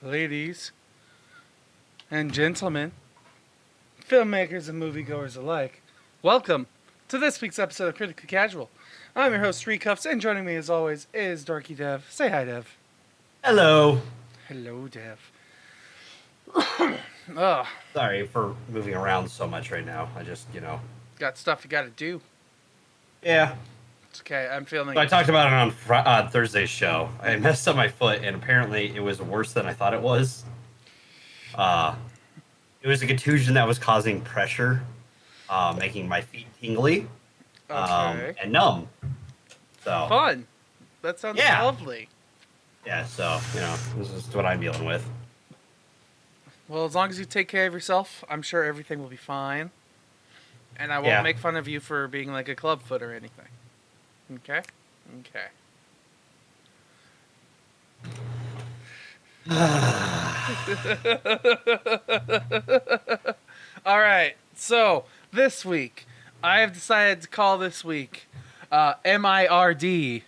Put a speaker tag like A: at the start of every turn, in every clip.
A: ladies and gentlemen, filmmakers and moviegoers alike, welcome to this week's episode of Critically Casual. I'm your host, Srekcuf5, and joining me as always is DorkyDev. Say hi, Dev.
B: Hello.
A: Hello, Dev. Ugh,
B: Sorry for moving around so much right now. I just,
A: got stuff you gotta do.
B: Yeah.
A: It's okay, I'm feeling...
B: So I talked about it on Thursday's show. I messed up my foot, and apparently it was worse than I thought it was. It was a contusion that was causing pressure, making my feet tingly and numb. So
A: Fun. That sounds lovely.
B: Yeah, so, this is what I'm dealing with.
A: Well, as long as you take care of yourself, I'm sure everything will be fine. And I won't make fun of you for being like a clubfoot or anything. Okay? Okay. Alright, so this week, I have decided to call this week MIRD,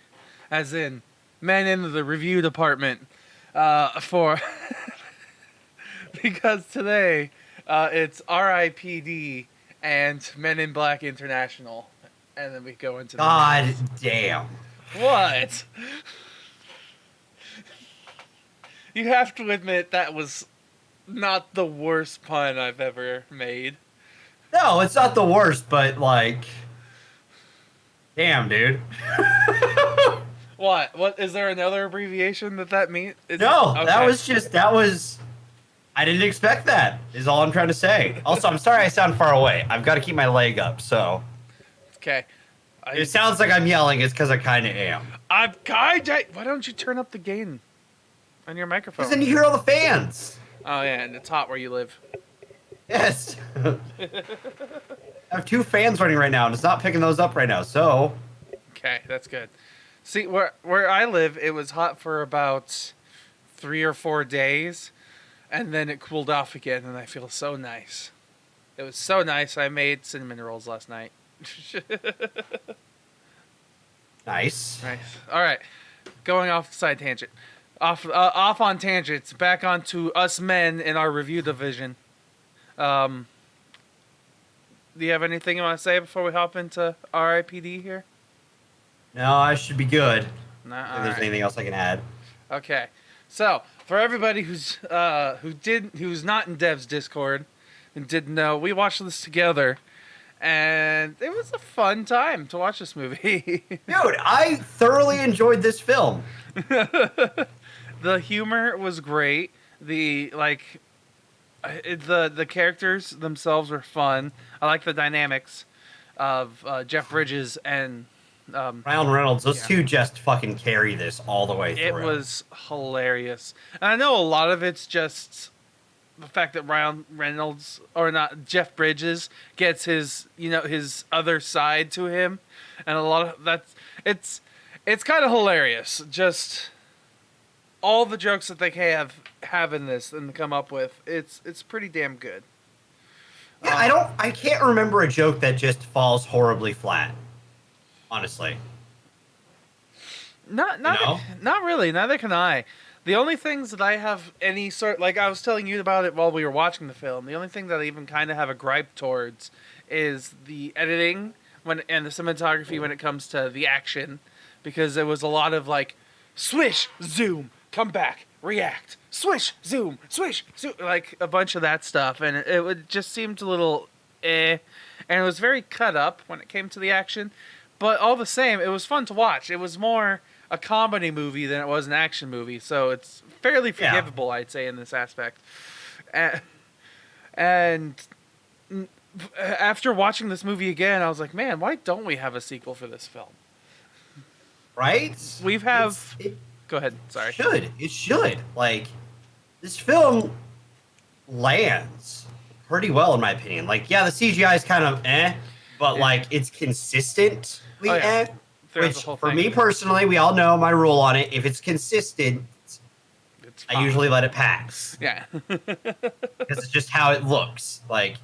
A: as in Men in the Review Department, for... because today, it's R.I.P.D. and Men in Black International. And then we go into
B: God damn.
A: What? You have to admit that was not the worst pun I've ever made.
B: No, it's not the worst, but, damn, dude.
A: What? What? Is there another abbreviation that means?
B: No, okay. I didn't expect that, is all I'm trying to say. Also, I'm sorry I sound far away. I've got to keep my leg up, so...
A: Okay.
B: It sounds like I'm yelling. It's because I kind of am.
A: Why don't you turn up the gain on your microphone?
B: Because then you hear all the fans.
A: Oh, yeah, and it's hot where you live.
B: Yes. I have 2 fans running right now, and it's not picking those up right now, so...
A: Okay, that's good. See, where I live, it was hot for about 3 or 4 days, and then it cooled off again, and I feel so nice. It was so nice, I made cinnamon rolls last night.
B: Nice.
A: All right, going off the side tangent, off on tangents. Back onto us men in our review division. Do you have anything you want to say before we hop into R.I.P.D. here?
B: No, I should be good.
A: Nah,
B: if there's anything else I can add.
A: Okay, so for everybody who's not in Dev's Discord and didn't know, we watched this together. And it was a fun time to watch this movie.
B: Dude, I thoroughly enjoyed this film.
A: The humor was great. The characters themselves were fun. I like the dynamics of Jeff Bridges and
B: Ryan Reynolds. Those two just fucking carry this all the way through.
A: It was hilarious. And I know a lot of it's just the fact that Ryan Reynolds, or not, Jeff Bridges gets his other side to him, and a lot of that's it's kind of hilarious. Just all the jokes that they have in this and come up with, it's pretty damn good.
B: Yeah, I can't remember a joke that just falls horribly flat. Honestly,
A: not really. Neither can I. The only things that I have any sort... Like, I was telling you about it while we were watching the film. The only thing that I even kind of have a gripe towards is the editing and the cinematography when it comes to the action. Because there was a lot of, swish, zoom, come back, react, swish, zoom, like, a bunch of that stuff. And it just seemed a little eh. And it was very cut up when it came to the action. But all the same, it was fun to watch. It was more a comedy movie than it was an action movie, so it's fairly forgivable, I'd say, in this aspect. And after watching this movie again, I was like, man, why don't we have a sequel for this film?
B: Right?
A: Go ahead, sorry.
B: It should. This film lands pretty well, in my opinion. The CGI is kind of but, it's consistently Which, for me personally, we all know my rule on it. If it's consistent, I usually let it pass.
A: Yeah.
B: Because it's just how it looks. I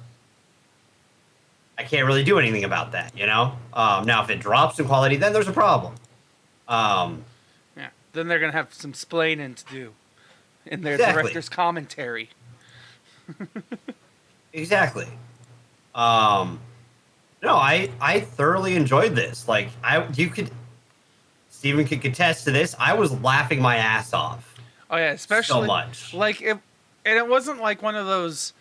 B: can't really do anything about that, Now, if it drops in quality, then there's a problem.
A: Yeah. Then they're going to have some splaining to do. in their
B: Exactly.
A: director's commentary.
B: Exactly. No, I thoroughly enjoyed this. Like Steven could contest to this. I was laughing my ass off.
A: Oh yeah,
B: So
A: especially
B: much.
A: like it, and it wasn't like one of those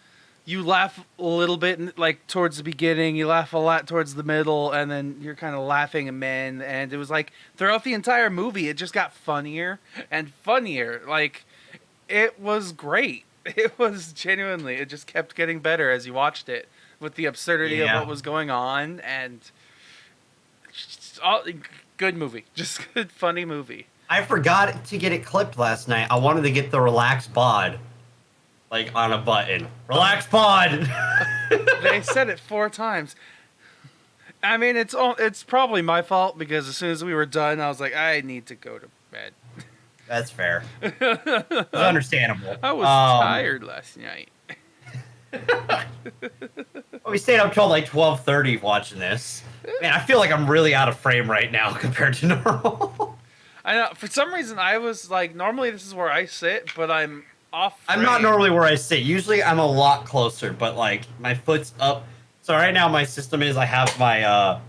A: you laugh a little bit like towards the beginning, you laugh a lot towards the middle, and then you're kind of laughing a man. And it was like throughout the entire movie, it just got funnier and funnier. Like it was great. It was genuinely. It just kept getting better as you watched it with the absurdity of
B: Yeah.
A: what was going on and just all, good movie. Just good, funny movie.
B: I forgot to get it clipped last night. I wanted to get the relax pod, like on a button. Relax pod.
A: They said it 4 times. I mean, it's probably my fault because as soon as we were done, I was like, I need to go to bed.
B: That's fair. It's understandable.
A: I was tired last night.
B: We stayed up till like 12:30 watching this. Man, I feel like I'm really out of frame right now compared to normal.
A: I know. For some reason, I was like, normally this is where I sit, but I'm off.
B: I'm not normally where I sit. Usually I'm a lot closer, but like my foot's up. So right now my system is I have my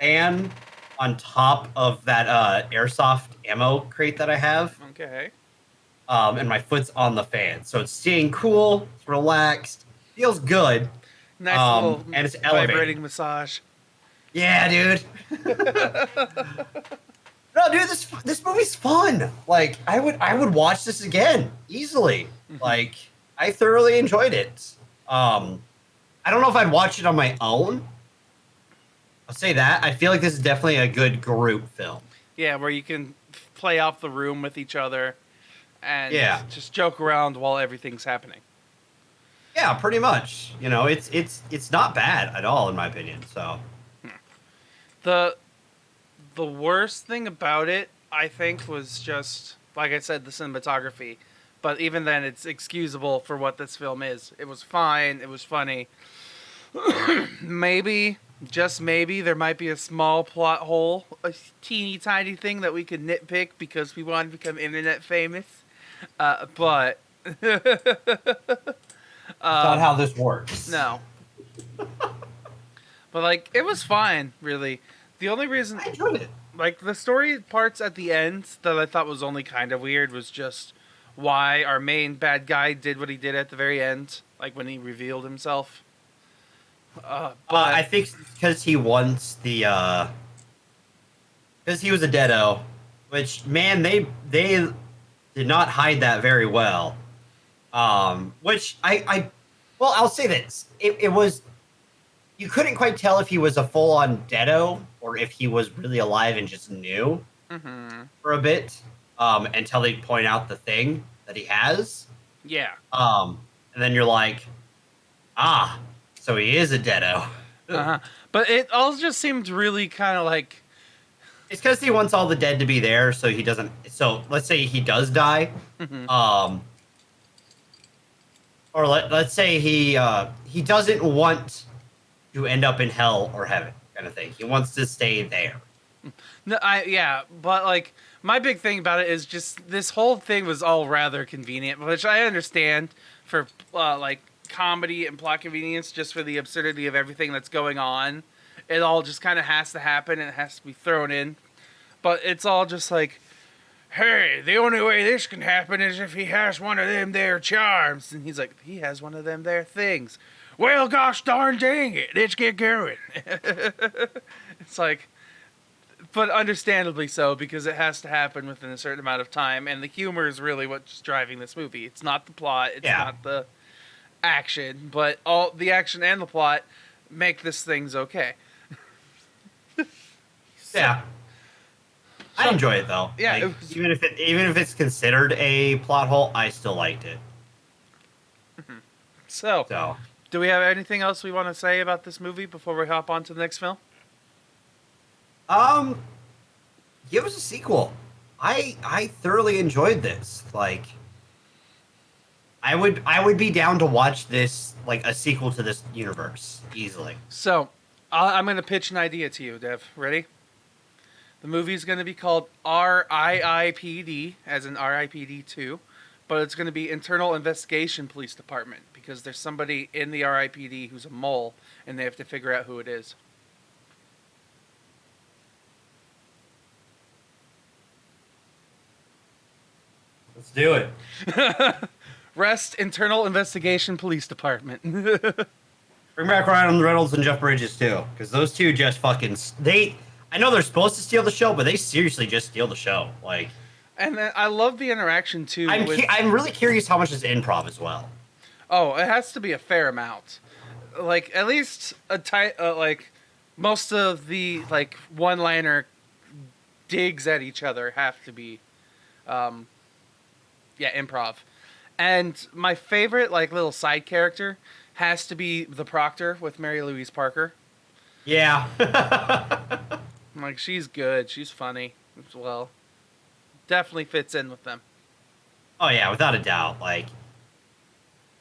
B: fan on top of that airsoft ammo crate that I have.
A: Okay.
B: And my foot's on the fan. So it's staying cool, it's relaxed, feels good.
A: Nice little
B: and it's elevating.
A: vibrating massage.
B: Yeah, dude. No, dude, this movie's fun. Like, I would watch this again easily. Like, I thoroughly enjoyed it. I don't know if I'd watch it on my own. I'll say that. I feel like this is definitely a good group film.
A: Yeah, where you can play off the room with each other and
B: Yeah.
A: just joke around while everything's happening.
B: Yeah, pretty much. You know, it's not bad at all in my opinion. So
A: The worst thing about it, I think, was just like I said, the cinematography. But even then, it's excusable for what this film is. It was fine. It was funny. Maybe, just maybe, there might be a small plot hole, a teeny tiny thing that we could nitpick because we want to become internet famous. But
B: not how this works.
A: no. But like, it was fine, really. The only reason,
B: I enjoyed it.
A: like, the story parts at the end that I thought was only kind of weird was just why our main bad guy did what he did at the very end, like when he revealed himself. But
B: I think because he wants the because he was a deado, which man they did not hide that very well. Which well, I'll say this: it was you couldn't quite tell if he was a full on deado or if he was really alive and just knew for a bit until they point out the thing that he has.
A: yeah.
B: And then you're like, ah. So he is a deado.
A: But it all just seemed really kind of like...
B: It's because he wants all the dead to be there, so he doesn't... So, let's say he does die. Or let's say he doesn't want to end up in hell or heaven, kind of thing. He wants to stay there.
A: No, yeah, but like my big thing about it is just this whole thing was all rather convenient, which I understand for like comedy and plot convenience, just for the absurdity of everything that's going on. It all just kind of has to happen and it has to be thrown in. But it's all just like, hey, the only way this can happen is if he has one of them there charms. And he's like, he has one of them there things. Well, gosh darn dang it, let's get going. It's like, but understandably so, because it has to happen within a certain amount of time. And the humor is really what's driving this movie. It's not the plot. It's not the action, but all the action and the plot make this thing's okay.
B: Yeah, I enjoy it though.
A: Yeah,
B: like,
A: it was...
B: even if it's considered a plot hole, I still liked it.
A: So, do we have anything else we want to say about this movie before we hop on to the next film?
B: Give us a sequel. I thoroughly enjoyed this. Like, I would be down to watch this, like a sequel to this universe easily.
A: So, I'm going to pitch an idea to you, Dev. Ready? The movie's going to be called R.I.P.D, as in R.I.P.D 2, but it's going to be Internal Investigation Police Department because there's somebody in the R.I.P.D. who's a mole, and they have to figure out who it is.
B: Let's do it.
A: Rest Internal Investigation Police Department.
B: Bring back Ryan Reynolds and Jeff Bridges too, because those two just fucking I know they're supposed to steal the show, but they seriously just steal the show. Like,
A: and then I love the interaction too.
B: I'm really curious how much is improv as well.
A: Oh, it has to be a fair amount. Like at least like most of the like one-liner digs at each other have to be, improv. And my favorite like little side character has to be the Proctor with Mary Louise Parker.
B: Yeah.
A: Like she's good. She's funny as well. Definitely fits in with them.
B: Oh yeah, without a doubt. Like,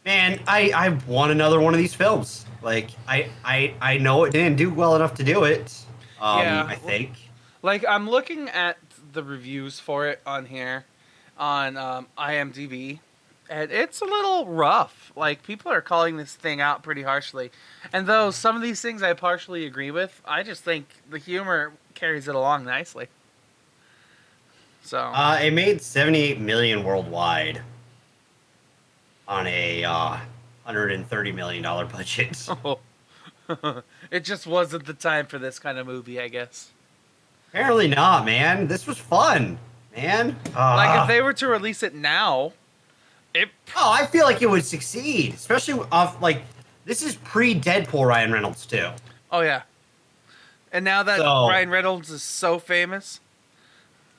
B: man, I want another one of these films. Like, I know it didn't do well enough to do it. I think.
A: Like I'm looking at the reviews for it on here, on IMDb, and it's a little rough. Like people are calling this thing out pretty harshly, and though some of these things I partially agree with, I just think the humor carries it along nicely. So
B: it made $78 million worldwide on a $130 million budget.
A: Oh. It just wasn't the time for this kind of movie, I guess.
B: Apparently not, man. This was fun, man.
A: Like if they were to release it now,
B: I feel like it would succeed, especially off like this is pre-Deadpool Ryan Reynolds too.
A: Oh yeah. And now that Ryan Reynolds is so famous,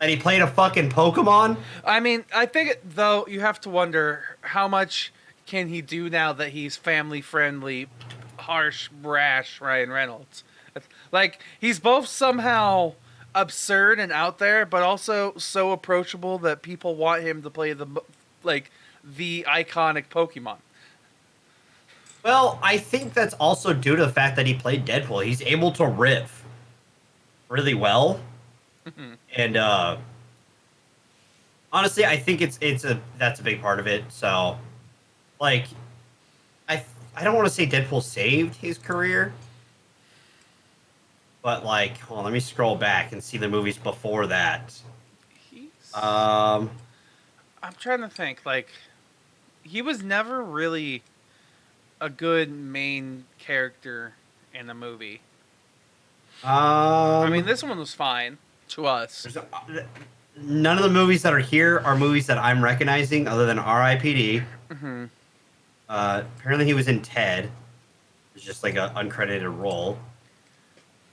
B: and he played a fucking Pokemon.
A: I mean, I think though you have to wonder how much can he do now that he's family-friendly, harsh, brash Ryan Reynolds. Like he's both somehow absurd and out there, but also so approachable that people want him to play the iconic Pokemon.
B: Well, I think that's also due to the fact that he played Deadpool. He's able to riff really well, and honestly, I think that's a big part of it. So, like, I don't want to say Deadpool saved his career, but like, hold on, let me scroll back and see the movies before that. I'm
A: trying to think. Like, he was never really a good main character in a movie. I mean, this one was fine to us.
B: None of the movies that are here are movies that I'm recognizing, other than R.I.P.D.
A: Mm-hmm.
B: Apparently, he was in Ted. It's just like an uncredited role.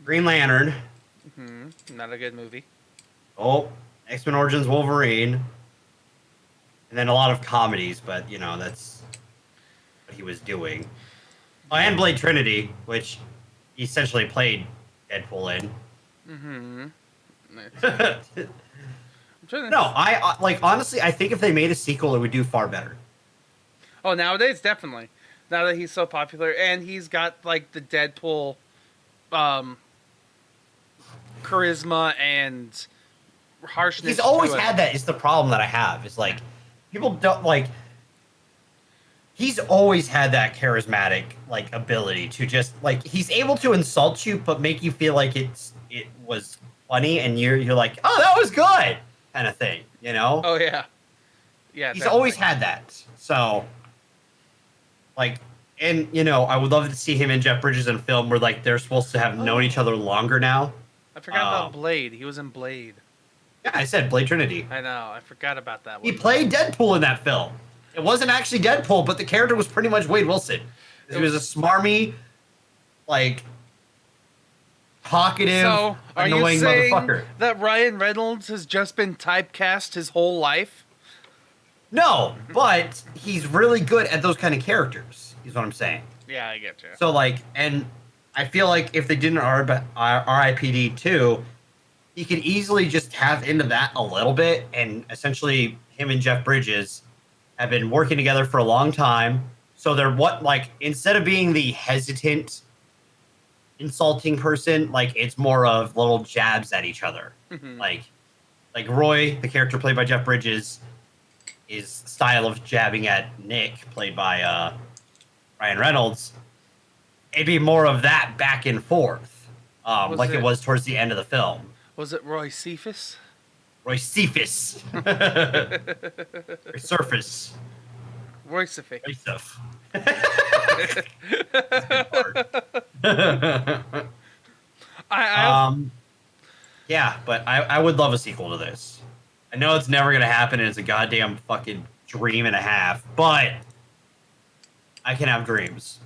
B: Green Lantern.
A: Mm-hmm. Not a good movie.
B: Oh, X-Men Origins Wolverine. And then a lot of comedies, but, you know, that's what he was doing. Oh, and Blade Trinity, which he essentially played Deadpool in.
A: Mm-hmm.
B: No, I like, honestly, I think if they made a sequel, it would do far better.
A: Oh, nowadays, definitely. Now that he's so popular, and he's got, like, the Deadpool charisma and harshness.
B: He's always had that, is the problem that I have. Is, like, people don't, like... He's always had that charismatic, like, ability to just, like... He's able to insult you, but make you feel like it was funny, and you're like, oh, that was good! Kind of thing, you know?
A: Oh, yeah. Yeah,
B: he's always had that. So... Like, and, you know, I would love to see him and Jeff Bridges in a film where, like, they're supposed to have known each other longer now.
A: I forgot about Blade. He was in Blade.
B: Yeah, I said Blade Trinity.
A: I know. I forgot about that one.
B: He played Deadpool in that film. It wasn't actually Deadpool, but the character was pretty much Wade Wilson. He was a smarmy, like, talkative, annoying motherfucker.
A: That Ryan Reynolds has just been typecast his whole life?
B: No, but he's really good at those kind of characters, is what I'm saying.
A: Yeah, I get you.
B: So, like, and I feel like if they did an R.I.P.D. 2, he could easily just have into that a little bit, and essentially him and Jeff Bridges have been working together for a long time. So they're instead of being the hesitant, insulting person, like, it's more of little jabs at each other.
A: Mm-hmm.
B: Like Roy, the character played by Jeff Bridges, his style of jabbing at Nick, played by Ryan Reynolds, it'd be more of that back and forth, like it was towards the end of the film.
A: Was it Roy Cephas?
B: Roy Cephas. Roy Surface.
A: Roy Cephas.
B: Roy Surf. Yeah, but I would love a sequel to this. I know it's never gonna happen, and it's a goddamn fucking dream and a half, but I can have dreams.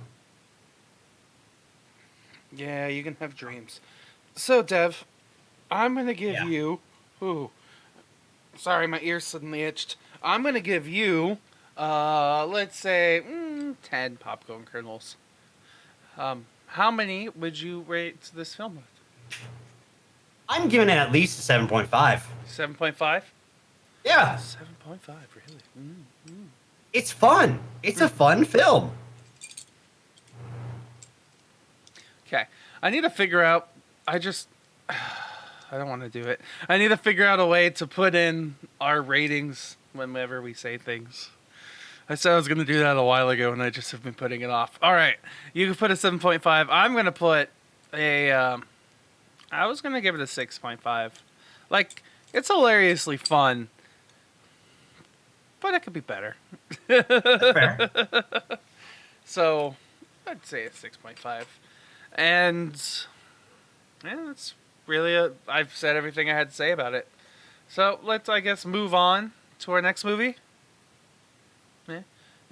A: Yeah, you can have dreams. So, Dev, I'm gonna give you. Ooh, sorry, my ears suddenly itched. I'm gonna give you, let's say, 10 popcorn kernels. How many would you rate this film with?
B: I'm giving it at least a 7.5.
A: 7.5?
B: Yeah.
A: 7.5, really? Mm-hmm.
B: It's fun. It's a fun film.
A: Okay. I need to figure out. I don't want to do it. I need to figure out a way to put in our ratings whenever we say things. I said I was going to do that a while ago, and I just have been putting it off. All right. You can put a 7.5. I'm going to put a. I was going to give it a 6.5. Like, it's hilariously fun, but it could be better.
B: That's fair.
A: So, I'd say it's 6.5. And, yeah, that's really I've said everything I had to say about it. So, let's, I guess, move on to our next movie.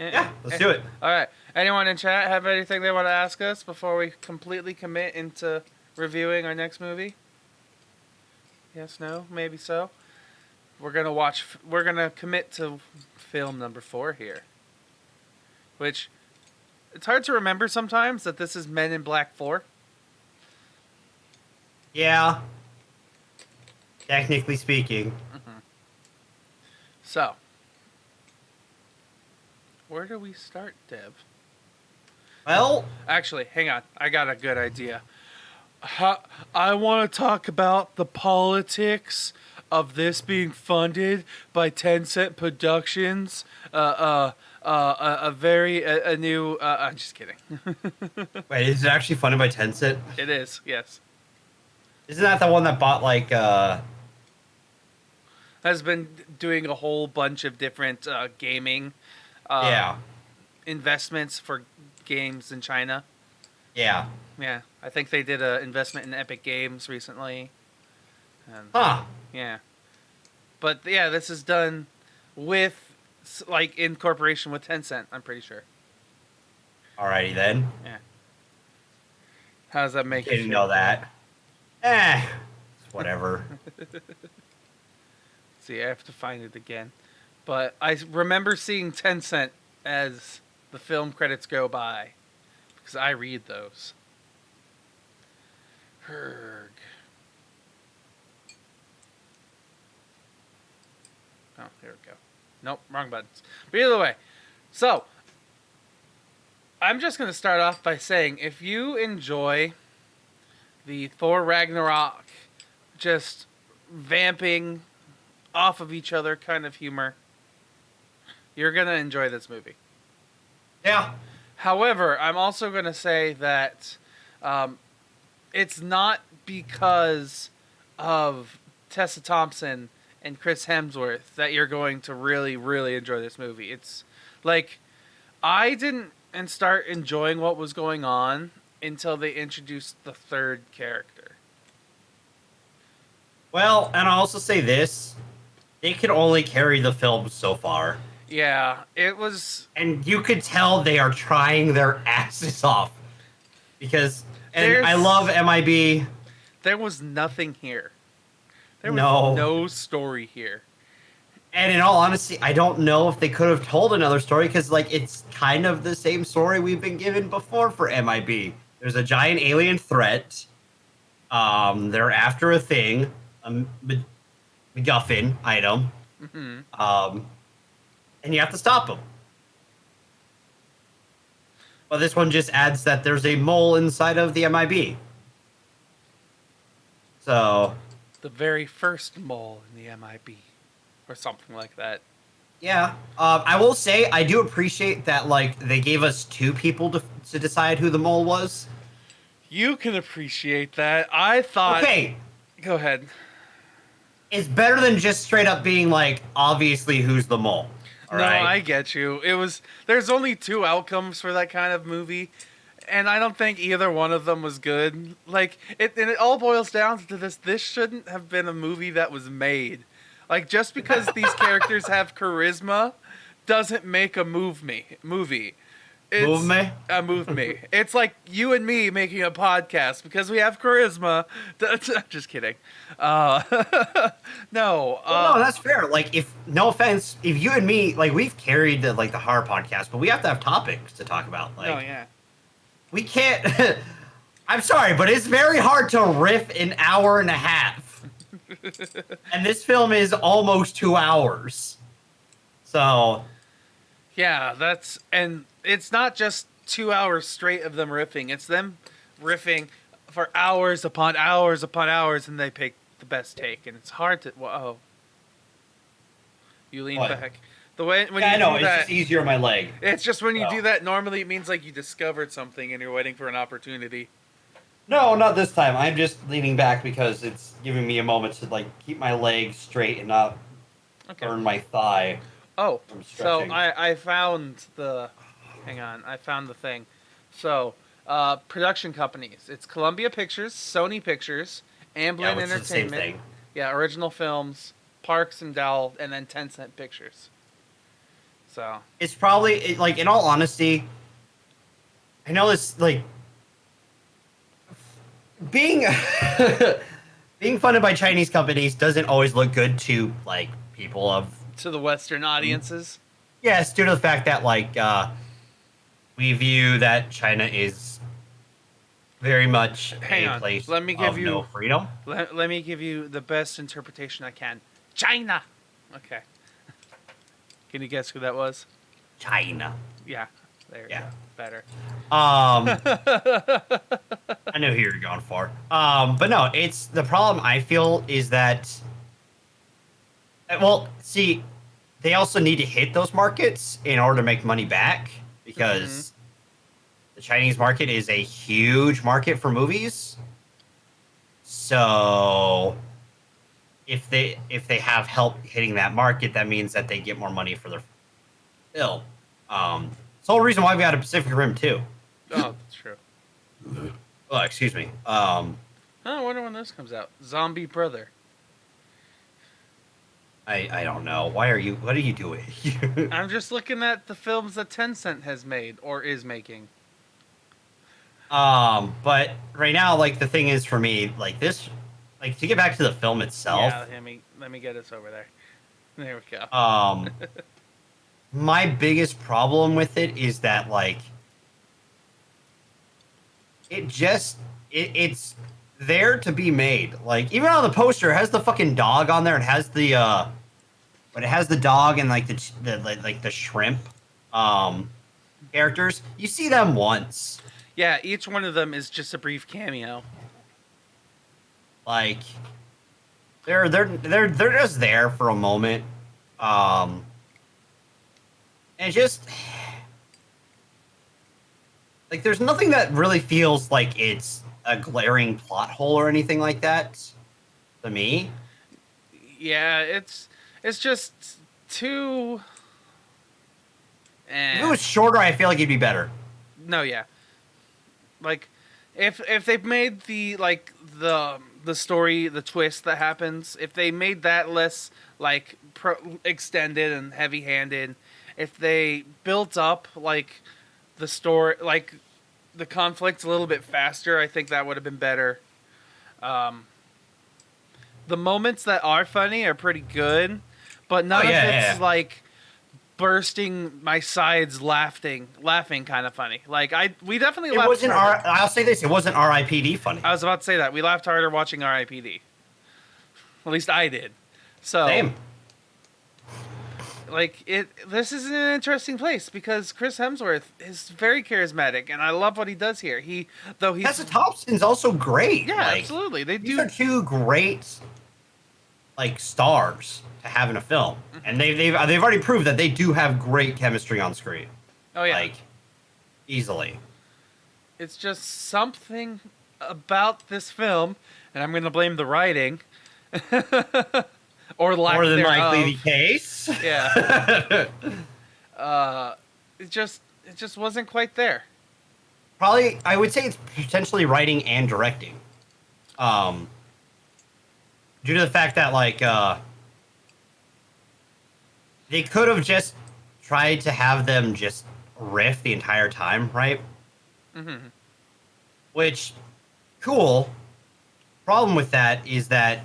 B: Yeah, let's do it.
A: All right. Anyone in chat have anything they want to ask us before we completely commit into reviewing our next movie? Yes, no, maybe so. We're gonna commit to film number 4 here. Which, it's hard to remember sometimes that this is Men in Black 4.
B: Yeah. Technically speaking.
A: Mm-hmm. So, where do we start, Dev?
B: Well,
A: Actually, hang on. I got a good idea. I want to talk about the politics of this being funded by Tencent Productions. I'm just kidding.
B: wait, is it actually funded by Tencent?
A: It is, yes.
B: Isn't that the one that bought like
A: Has been doing a whole bunch of different gaming investments for games in China.
B: Yeah.
A: Yeah, I think they did an investment in Epic Games recently. And, yeah. But yeah, this is done with, like, in cooperation with Tencent, I'm pretty sure.
B: Alrighty then.
A: Yeah. How does that make you feel?
B: Didn't know that. It's whatever.
A: See, I have to find it again. But I remember seeing Tencent as the film credits go by. Because I read those. Herg. Oh, here we go. Nope, wrong buttons. But either way, so I'm just going to start off by saying if you enjoy the Thor Ragnarok just vamping off of each other kind of humor, you're going to enjoy this movie.
B: Yeah.
A: However, I'm also going to say that it's not because of Tessa Thompson and Chris Hemsworth that you're going to really, really enjoy this movie. It's like, I didn't start enjoying what was going on until they introduced the third character.
B: Well, and I'll also say this. They can only carry the film so far.
A: Yeah, it was...
B: And you could tell they are trying their asses off. Because... And I love MIB.
A: There was nothing here. There was no story here.
B: And in all honesty, I don't know if they could have told another story because, like, it's kind of the same story we've been given before for MIB. There's a giant alien threat. They're after a thing, a MacGuffin item. Mm-hmm. And you have to stop them. Well, this one just adds that there's a mole inside of the MIB. So...
A: The very first mole in the MIB. Or something like that.
B: Yeah. I will say I do appreciate that like they gave us two people to decide who the mole was.
A: You can appreciate that. I thought.
B: Okay,
A: Go ahead.
B: it's better than just straight up being like obviously who's the mole. All
A: No,
B: right.
A: I get you. It was. There's only two outcomes for that kind of movie, and I don't think either one of them was good. Like it, and it all boils down to this. This shouldn't have been a movie that was made. Like just because these characters have charisma, doesn't make a movie.
B: Move
A: It's
B: me.
A: a move me. It's like you and me making a podcast because we have charisma. Just kidding. Uh, no.
B: Well, no, that's fair. Like, if no offense, if you and me, like, we've carried the like the horror podcast, but we have to have topics to talk about. Like,
A: No, yeah.
B: we can't. I'm sorry, but it's very hard to riff an hour and a half, and this film is almost 2 hours. So,
A: Yeah, and it's not just 2 hours straight of them riffing. It's them riffing for hours upon hours upon hours, and they pick the best take, and it's hard to. Whoa, you lean
B: What?
A: back. The way when
B: yeah,
A: you
B: I know
A: do
B: it's
A: that,
B: just easier on my leg.
A: it's just when you
B: Oh.
A: do that. Normally, it means like you discovered something, and you're waiting for an opportunity.
B: No, not this time. I'm just leaning back because it's giving me a moment to like keep my leg straight and not
A: Okay.
B: burn my thigh.
A: Oh,
B: from
A: so
B: stretching.
A: I found the. Hang on, I found the thing. So, production companies. It's Columbia Pictures, Sony Pictures, Amblin
B: Yeah, which is the same
A: Entertainment.
B: thing.
A: Yeah, Original Films, Parks and Dowell, and then Tencent Pictures. So,
B: It's probably like, in all honesty, I know this like being being funded by Chinese companies doesn't always look good to like people of
A: to the Western audiences.
B: yes, due to the fact that like we view that China is very much
A: Hang
B: a
A: on,
B: place
A: let me give
B: of
A: you-
B: no freedom.
A: Let me give you the best interpretation I can. China! Okay. Can you guess who that was?
B: China.
A: Yeah, there you
B: Yeah.
A: go. Better.
B: I know who you're going for. But no, it's the problem I feel is that well, see, they also need to hit those markets in order to make money back because the Chinese market is a huge market for movies. So if they have help hitting that market, that means that they get more money for their film. It's the whole reason why we got a Pacific Rim too.
A: Oh, that's true.
B: Oh, excuse me.
A: Oh, I wonder when this comes out. Zombie Brother.
B: I don't know. What are you doing?
A: I'm just looking at the films that Tencent has made or is making.
B: But right now, like the thing is for me, like this, like to get back to the film itself.
A: Yeah, let me get us over there. There we go.
B: My biggest problem with it is that like it's there to be made. Like even on the poster, it has the fucking dog on there. It has the but it has the dog and like the shrimp characters. You see them once.
A: Yeah, each one of them is just a brief cameo.
B: Like they're just there for a moment. And just like there's nothing that really feels like it's a glaring plot hole or anything like that to me.
A: Yeah, it's just too.
B: If it was shorter, I feel like it'd be better.
A: No, yeah. Like, if they made the story, the twist that happens, if they made that less like extended and heavy-handed, if they built up like the story, like the conflict a little bit faster, I think that would have been better. The moments that are funny are pretty good, but none of it's like bursting my sides laughing kind of funny. Like we definitely laughed.
B: It wasn't I'll say this, it wasn't R.I.P.D. funny.
A: I was about to say that. We laughed harder watching R.I.P.D. At least I did. So
B: Same.
A: like this is an interesting place because Chris Hemsworth is very charismatic and I love what he does here. Tessa Thompson's
B: also great.
A: Yeah,
B: like,
A: absolutely. They
B: these
A: do
B: are two great like stars to have in a film, and they've already proved that they do have great chemistry on screen.
A: Oh yeah,
B: Like easily.
A: it's just something about this film, and I'm gonna blame the writing, or lack
B: More than
A: thereof.
B: likely the case.
A: Yeah. It just wasn't quite there.
B: Probably, I would say it's potentially writing and directing. Due to the fact that like they could have just tried to have them just riff the entire time, right?
A: Mm-hmm.
B: Which, cool. Problem with that is that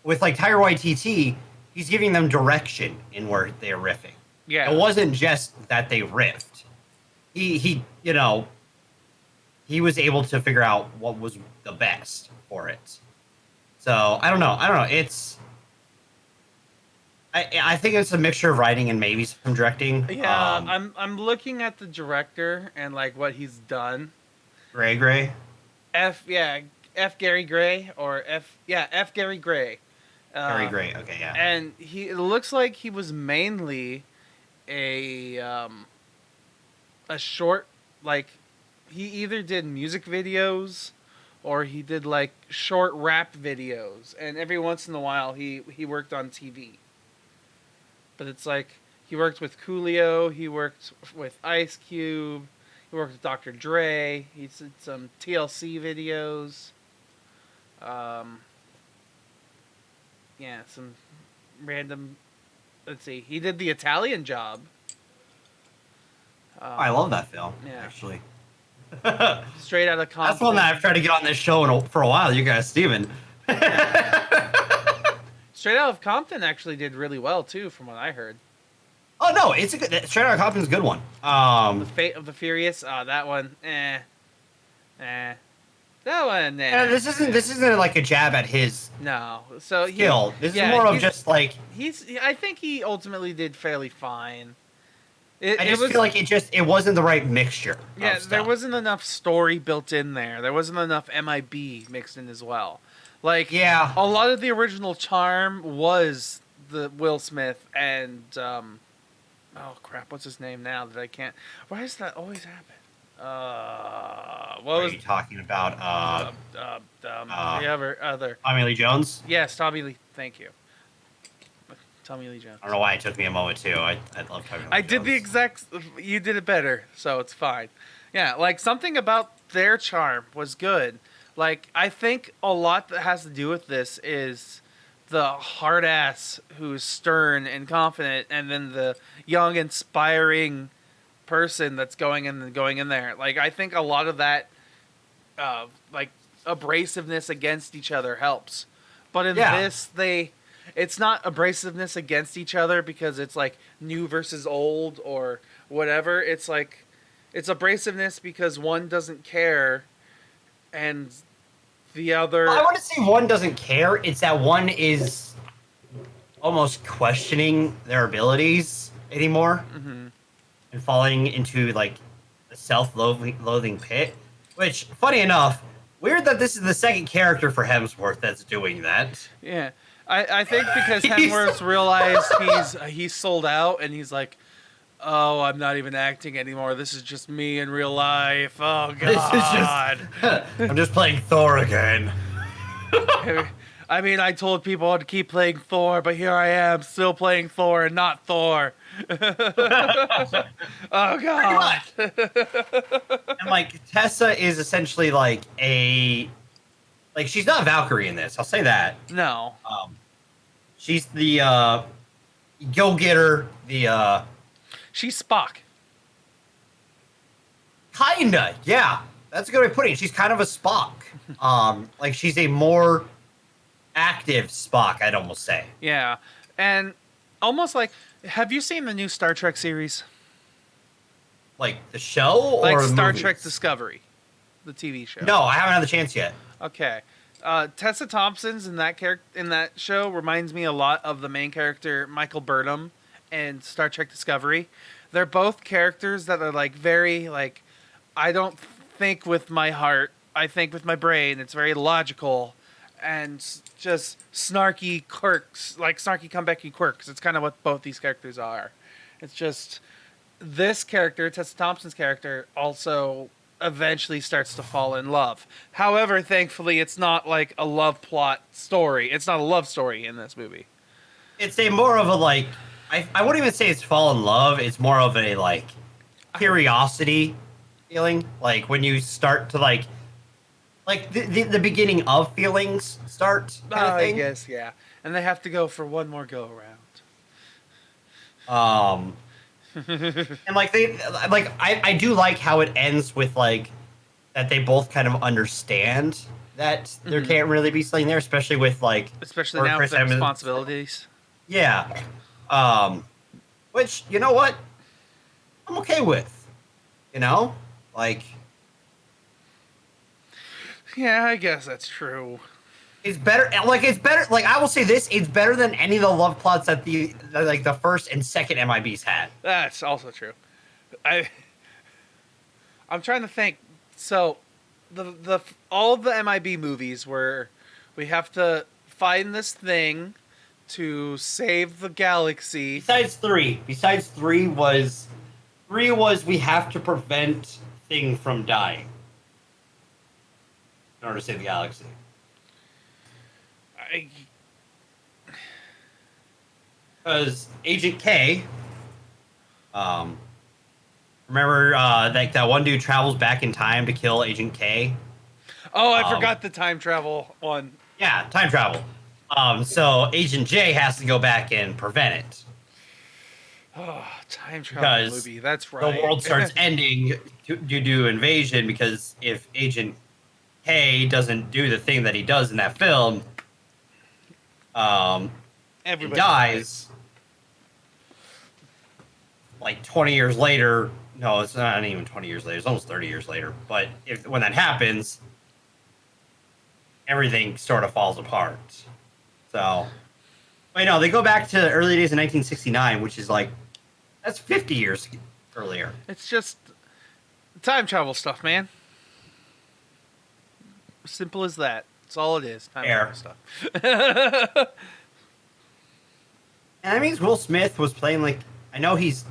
B: with like Taika Waititi, he's giving them direction in where they're riffing.
A: Yeah.
B: It wasn't just that they riffed. He you know, he was able to figure out what was the best for it. So I don't know. It's I think it's a mixture of writing and maybe some directing.
A: Yeah, I'm looking at the director and like what he's done.
B: Gray.
A: F Gary Gray or F Gary Gray.
B: Gary Gray. Okay, yeah.
A: And it looks like he was mainly a short, like he either did music videos or he did like short rap videos, and every once in a while he worked on TV. But it's like he worked with Coolio, he worked with Ice Cube, he worked with Dr. Dre, he did some TLC videos. Yeah, some random. Let's see, he did The Italian Job.
B: I love that film.
A: Yeah.
B: Actually.
A: Straight out of Compton.
B: That's one that I've tried to get on this show for a while. You guys, Steven.
A: Straight Out of Compton actually did really well too, from what I heard.
B: Oh no, it's a good. Straight Outta Compton's a good one.
A: Fate of the Furious, that one, that one,
B: This isn't like a jab at his
A: no. So
B: skill. This is more of just like
A: I think he ultimately did fairly fine.
B: I just feel like it wasn't the right mixture.
A: Yeah, there wasn't enough story built in there. There wasn't enough MIB mixed in as well. Like,
B: yeah,
A: a lot of the original charm was the Will Smith and oh crap, what's his name now that I can't? Why does that always happen?
B: What are you talking about?
A: The other
B: Tommy Lee Jones.
A: Yes, Tommy Lee. Thank you, Tommy Lee Jones.
B: I don't know why it took me a moment too. I love Tommy Lee Jones.
A: I did the exact. You did it better, so it's fine. Yeah, like something about their charm was good. Like, I think a lot that has to do with this is the hard ass who's stern and confident, and then the young, inspiring person that's going in there. Like, I think a lot of that, like, abrasiveness against each other helps. But in this, it's not abrasiveness against each other because it's like new versus old or whatever. It's like, it's abrasiveness because one doesn't care and the other...
B: I want to say one doesn't care. It's that one is almost questioning their abilities anymore and falling into like a self-loathing pit. Which, funny enough, weird that this is the second character for Hemsworth that's doing that.
A: Yeah, I think because Hemsworth realized he's sold out and he's like, oh, I'm not even acting anymore. This is just me in real life. Oh, God.
B: I'm just playing Thor again.
A: I mean, I told people to keep playing Thor, but here I am still playing Thor and not Thor. Oh, God.
B: And, like, Tessa is essentially like like, she's not Valkyrie in this. I'll say that.
A: No.
B: She's the go-getter,
A: She's Spock.
B: Kinda, yeah. That's a good way of putting it. She's kind of a Spock. Like, she's a more active Spock, I'd almost say.
A: Yeah. And almost like, have you seen the new Star Trek series?
B: Like, the show or
A: like Star
B: movies?
A: Trek Discovery, the TV show.
B: No, I haven't had the chance yet.
A: Okay. Tessa Thompson's in that show reminds me a lot of the main character, Michael Burnham, in Star Trek Discovery. They're both characters that are like very like, I don't think with my heart, I think with my brain. It's very logical, and just snarky quirks, like snarky comebacky quirks. It's kind of what both these characters are. It's just this character, Tessa Thompson's character, also eventually starts to fall in love. However, thankfully, it's not like a love plot story. It's not a love story in this movie.
B: It's a more of a like, I wouldn't even say it's fall in love. It's more of a like curiosity feeling. Like when you start to like the beginning of feelings start kind of thing.
A: I guess, yeah. And they have to go for one more go
B: around. And like I do like how it ends with like that they both kind of understand that there can't really be something there, especially with like
A: now with the responsibilities.
B: Yeah. Which, you know what? I'm okay with. You know? Like,
A: yeah, I guess that's true.
B: It's better. Like, it's better. Like, I will say this: it's better than any of the love plots that the first and second MIBs had.
A: That's also true. I'm trying to think. So, the all of the MIB movies where we have to find this thing to save the galaxy.
B: Besides three was we have to prevent thing from dying in order to save the galaxy. Because Agent K, remember like that one dude travels back in time to kill Agent K?
A: Oh, I forgot the time travel one.
B: Yeah, time travel. So Agent J has to go back and prevent it.
A: Oh, time travel movie. That's right.
B: The world starts ending due to invasion because if Agent K doesn't do the thing that he does in that film, everybody dies. Like 20 years later. No, it's not even 20 years later. It's almost 30 years later. But when that happens, everything sort of falls apart. So, wait, no, they go back to the early days of 1969, which is like, that's 50 years earlier.
A: It's just time travel stuff, man. Simple as that. That's all it is. Time travel stuff.
B: And that means Will Smith was playing like, I know he's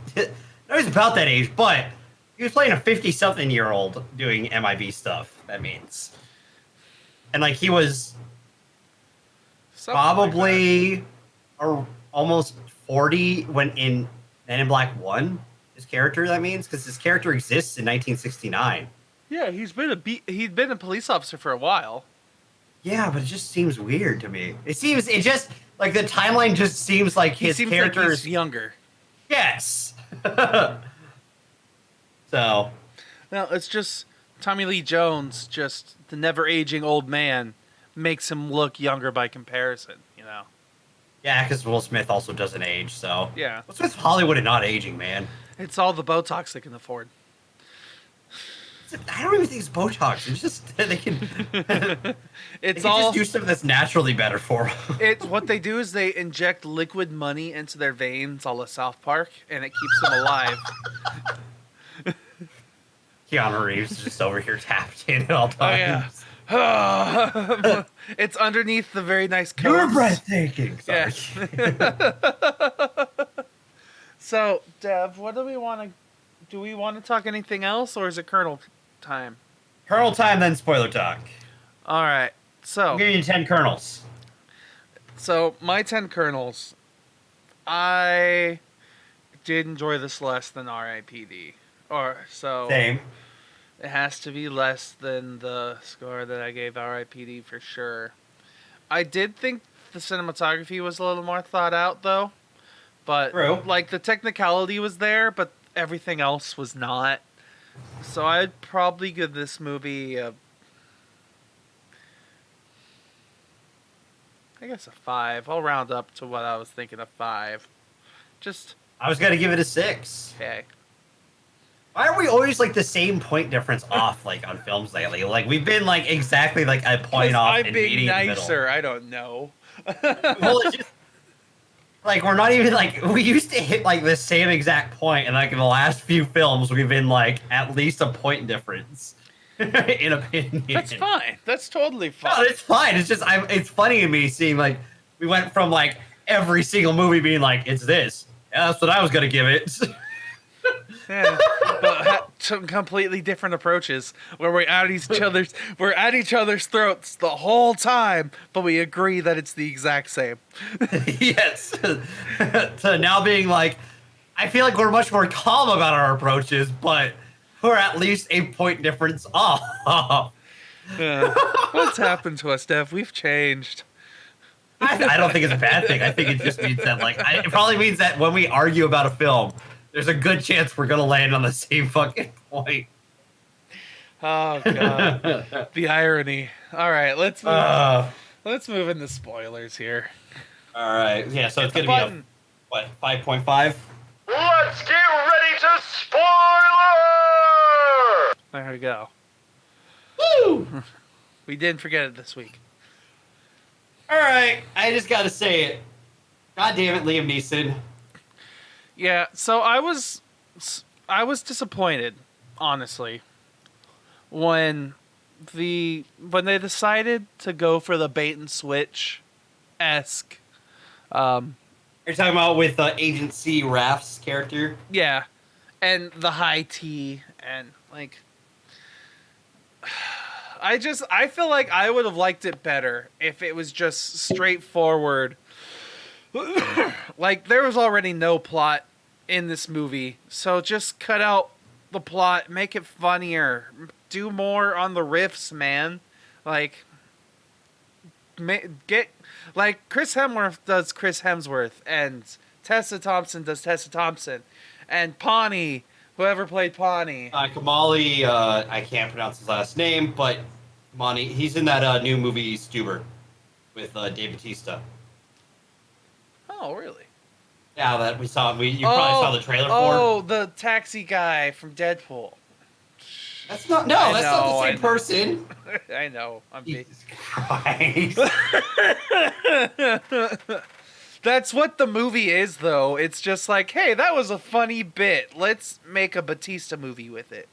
B: about that age, but he was playing a 50-something-year-old doing MIB stuff. That means, and like he was probably almost 40 when in Men in Black 1. His character, that means, because his character exists in 1969.
A: Yeah, he'd been a police officer for a while.
B: Yeah, but it just seems weird to me. It just like the timeline just seems like his character is
A: younger.
B: Yes. So.
A: No, it's just Tommy Lee Jones, just the never aging old man, makes him look younger by comparison. You know.
B: Yeah, because Will Smith also doesn't age. So.
A: Yeah.
B: What's with Hollywood and not aging, man?
A: It's all the Botox they can afford.
B: I don't even think it's Botox. It's just they can.
A: It's
B: they can just do stuff that's naturally better for them.
A: It's what they do is they inject liquid money into their veins, a la South Park, and it keeps them alive.
B: Keanu Reeves is just over here tapped in at all times.
A: Oh yeah. It's underneath the very nice coat.
B: You're breathtaking. Sorry.
A: Yeah. So, Dev, what do we want to? Do we want to talk anything else, or is it Colonel time?
B: Colonel time, then spoiler talk.
A: All right. So
B: I'll give you 10 colonels.
A: So my 10 colonels, I did enjoy this less than R.I.P.D.
B: Same.
A: It has to be less than the score that I gave R.I.P.D. for sure. I did think the cinematography was a little more thought out, though. But
B: True.
A: Like the technicality was there, but everything else was not. So I'd probably give this movie I guess a 5. I'll round up to what I was thinking, a 5.
B: I was gonna give it a 6.
A: Okay.
B: Why are we always like the same point difference off like on films lately? Like we've been like exactly like a point off.
A: I'm being nicer. I don't know.
B: Well, it's just like we're not even like we used to hit like the same exact point, and like in the last few films we've been like at least a point difference. in opinion.
A: That's fine. That's totally fine.
B: No, it's fine. It's just it's funny to me seeing like we went from like every single movie being like it's this. Yeah, that's what I was gonna give it.
A: Yeah, but some completely different approaches where we're at each other's throats the whole time, but we agree that it's the exact same.
B: Yes. So now being like, I feel like we're much more calm about our approaches, but we're at least a point difference off.
A: Yeah. What's happened to us, Dev? We've changed.
B: I don't think it's a bad thing. I think it just means that it probably means that when we argue about a film, there's a good chance we're gonna land on the same fucking point.
A: Oh god, the irony. All right, let's move into spoilers here.
B: All right, yeah. So it's gonna be what 5.5.
C: Let's get ready to spoiler!
A: There we go.
B: Woo!
A: We didn't forget it this week.
B: All right, I just gotta say it. God damn it, Liam Neeson.
A: Yeah, so I was disappointed, honestly, when they decided to go for the bait and switch-esque.
B: You're talking about with Agent C. Raph's character?
A: Yeah, and the high tea and like. I feel like I would have liked it better if it was just straightforward. Like, there was already no plot in this movie, so just cut out the plot, make it funnier, do more on the riffs, man. Like, get like Chris Hemsworth does Chris Hemsworth, and Tessa Thompson does Tessa Thompson, and Pawnee, whoever played Pawnee.
B: Kamali, I can't pronounce his last name, but Monty, he's in that new movie Stuber with Dave Bautista.
A: Oh, really?
B: Yeah, that we saw. You probably saw the trailer for.
A: Oh, the taxi guy from Deadpool.
B: That's not. No, that's not the same person.
A: I know.
B: Jesus Christ.
A: That's what the movie is, though. It's just like, hey, that was a funny bit. Let's make a Batista movie with it.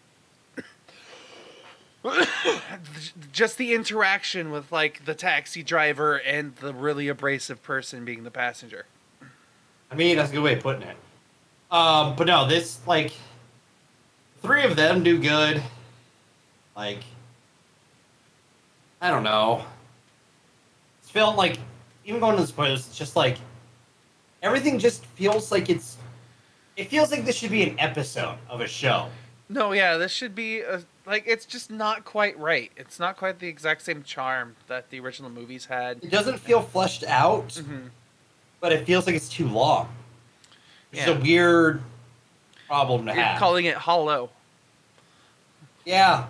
A: Just the interaction with, like, the taxi driver and the really abrasive person being the passenger.
B: I mean, that's a good way of putting it. But no, this, like, three of them do good. Like, I don't know. It's felt like, even going to the spoilers, it's just like, everything just feels like it feels like this should be an episode of a show.
A: No, yeah, this should be, it's just not quite right. It's not quite the exact same charm that the original movies had.
B: It doesn't feel fleshed out. Mm-hmm. But it feels like it's too long. It's a weird problem to have.
A: You're calling it hollow.
B: Yeah.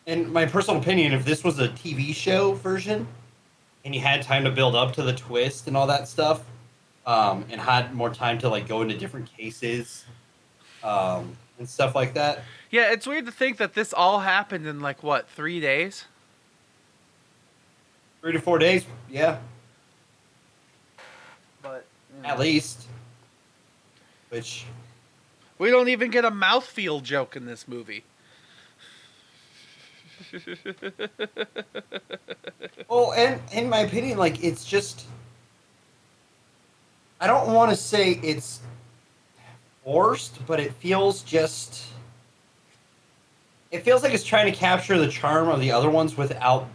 B: In my personal opinion, if this was a TV show version, and you had time to build up to the twist and all that stuff, and had more time to like go into different cases, and stuff like that.
A: Yeah, it's weird to think that this all happened in like what, 3 days?
B: 3 to 4 days, yeah.
A: But
B: at least. Which
A: we don't even get a mouthfeel joke in this movie.
B: Well, and in my opinion, like, it's just, I don't want to say it's forced, but it feels like it's trying to capture the charm of the other ones without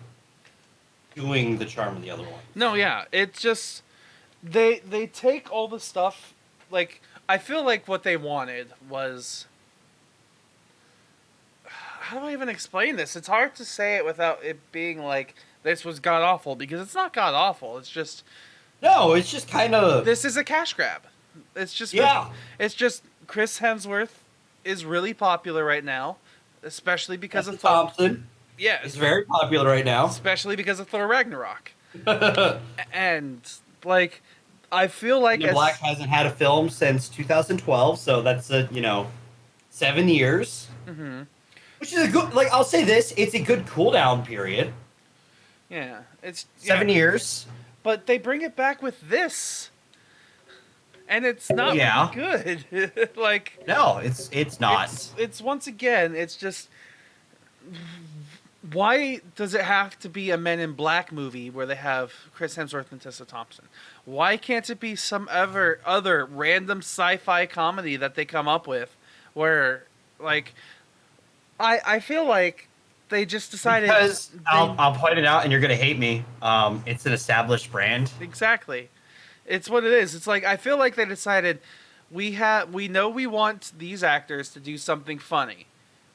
B: doing the charm of the other ones.
A: No, yeah, it's just they take all the stuff, like, I feel like what they wanted was, how do I even explain this? It's hard to say it without it being like this was god awful, because it's not god awful. It's just
B: it's just kind of,
A: this is a cash grab. It's just it's just Chris Hemsworth is really popular right now, especially because of
B: Thompson.
A: Yeah,
B: it's very popular right now,
A: especially because of Thor Ragnarok. And like, I feel like
B: Black hasn't had a film since 2012, so that's 7 years. Mm-hmm. Which is a good, like, I'll say this, it's a good cool down period.
A: Yeah, it's
B: 7 years.
A: But they bring it back with this, and it's not good. Like,
B: no, it's not.
A: It's once again, it's just why does it have to be a Men in Black movie where they have Chris Hemsworth and Tessa Thompson? Why can't it be some other random sci-fi comedy that they come up with where, like, I feel like they just decided...
B: Because I'll point it out and you're going to hate me. It's an established brand.
A: Exactly. It's what it is. It's like, I feel like they decided we know we want these actors to do something funny.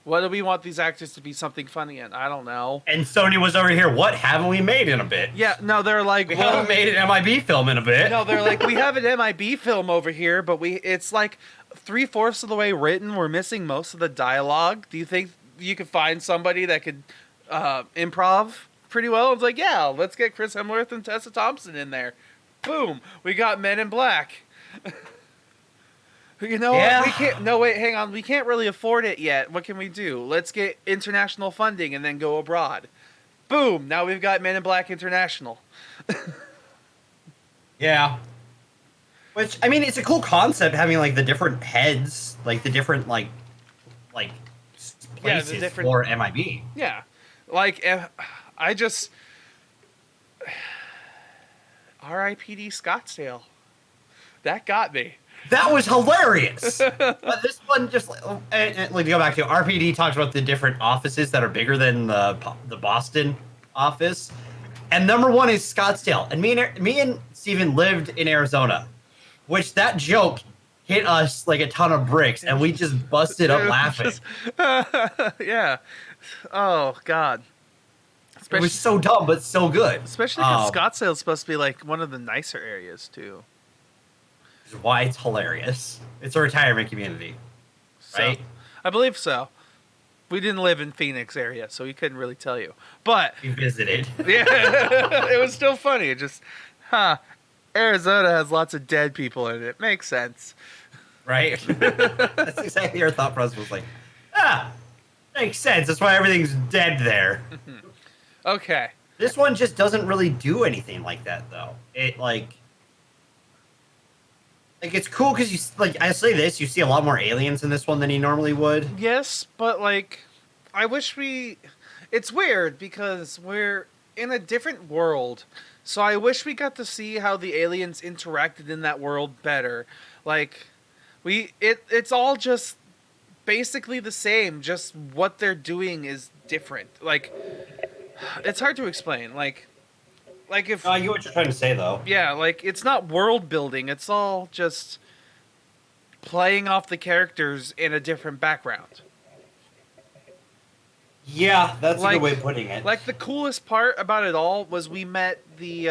A: What do we want these actors to be something funny in? I don't know.
B: And Sony was over here. What haven't we made in a bit?
A: Yeah, no, they're like...
B: We haven't made an MIB film in a bit.
A: No, they're like, we have an MIB film over here, but it's like 3/4 of the way written. We're missing most of the dialogue. Do you think you could find somebody that could improv pretty well? It's like, yeah, let's get Chris Hemsworth and Tessa Thompson in there. Boom, we got Men in Black. You know
B: Yeah.
A: what? We can't. No, wait, hang on. We can't really afford it yet. What can we do? Let's get international funding and then go abroad. Boom! Now we've got Men in Black International.
B: Yeah. Which, I mean, it's a cool concept having, like, the different heads, like, the different, like places
A: the different...
B: for MIB.
A: Yeah. Like, I just... R.I.P.D. Scottsdale. That got me.
B: That was hilarious. But this one just, like, to go back to R.P.D. talks about the different offices that are bigger than the Boston office, and number one is Scottsdale. And me and Steven lived in Arizona, which that joke hit us like a ton of bricks, and we just busted up laughing.
A: Yeah. Oh God.
B: It was so dumb, but so good.
A: Especially because Scottsdale is supposed to be like one of the nicer areas too.
B: Which is why it's hilarious. It's a retirement community, right?
A: So, I believe so. We didn't live in Phoenix area, so we couldn't really tell you. But
B: We visited.
A: yeah, it was still funny. It just, Arizona has lots of dead people in it. Makes sense.
B: Right? That's exactly our thought process was like, makes sense. That's why everything's dead there.
A: Okay.
B: This one just doesn't really do anything like that, though. It, like it's cool because you, like, I say this, you see a lot more aliens in this one than you normally would.
A: Yes, but, like, I wish it's weird because we're in a different world. So I wish we got to see how the aliens interacted in that world better. Like, it's all just basically the same, just what they're doing is different. Like, it's hard to explain. Like if
B: I get what you're trying to say, though.
A: yeah, like, it's not world building. It's all just playing off the characters in a different background.
B: Yeah, that's a good
A: Like-
B: way of putting it.
A: Like, the coolest part about it all was we met the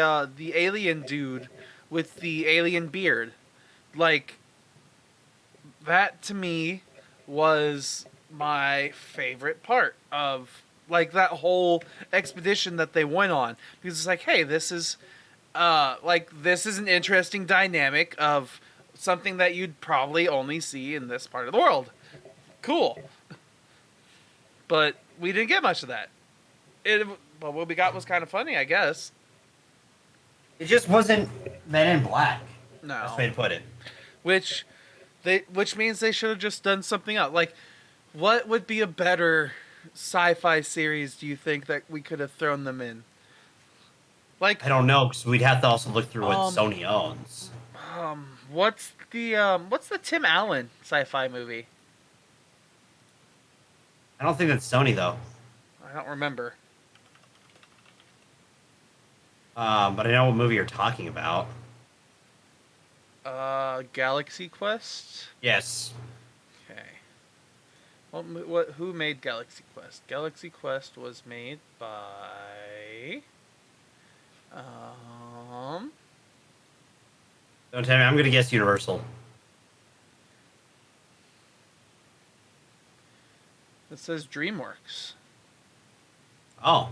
A: alien dude with the alien beard. Like, that to me was my favorite part of, like, that whole expedition that they went on, because it's like, hey, this is an interesting dynamic of something that you'd probably only see in this part of the world. Cool. But we didn't get much of that. But what we got was kind of funny, I guess.
B: It just wasn't Men in Black.
A: No.
B: That's the way to put it.
A: Which means they should have just done something else. Like, what would be a better sci-fi series, do you think, that we could have thrown them in? Like,
B: I don't know, because we'd have to also look through what Sony owns.
A: what's the Tim Allen sci-fi movie?
B: I don't think that's Sony, though.
A: I don't remember.
B: But I know what movie you're talking about.
A: Galaxy Quest?
B: Yes.
A: Okay. Who made Galaxy Quest? Galaxy Quest was made by...
B: Don't tell me. I'm going to guess Universal.
A: It says DreamWorks.
B: Oh.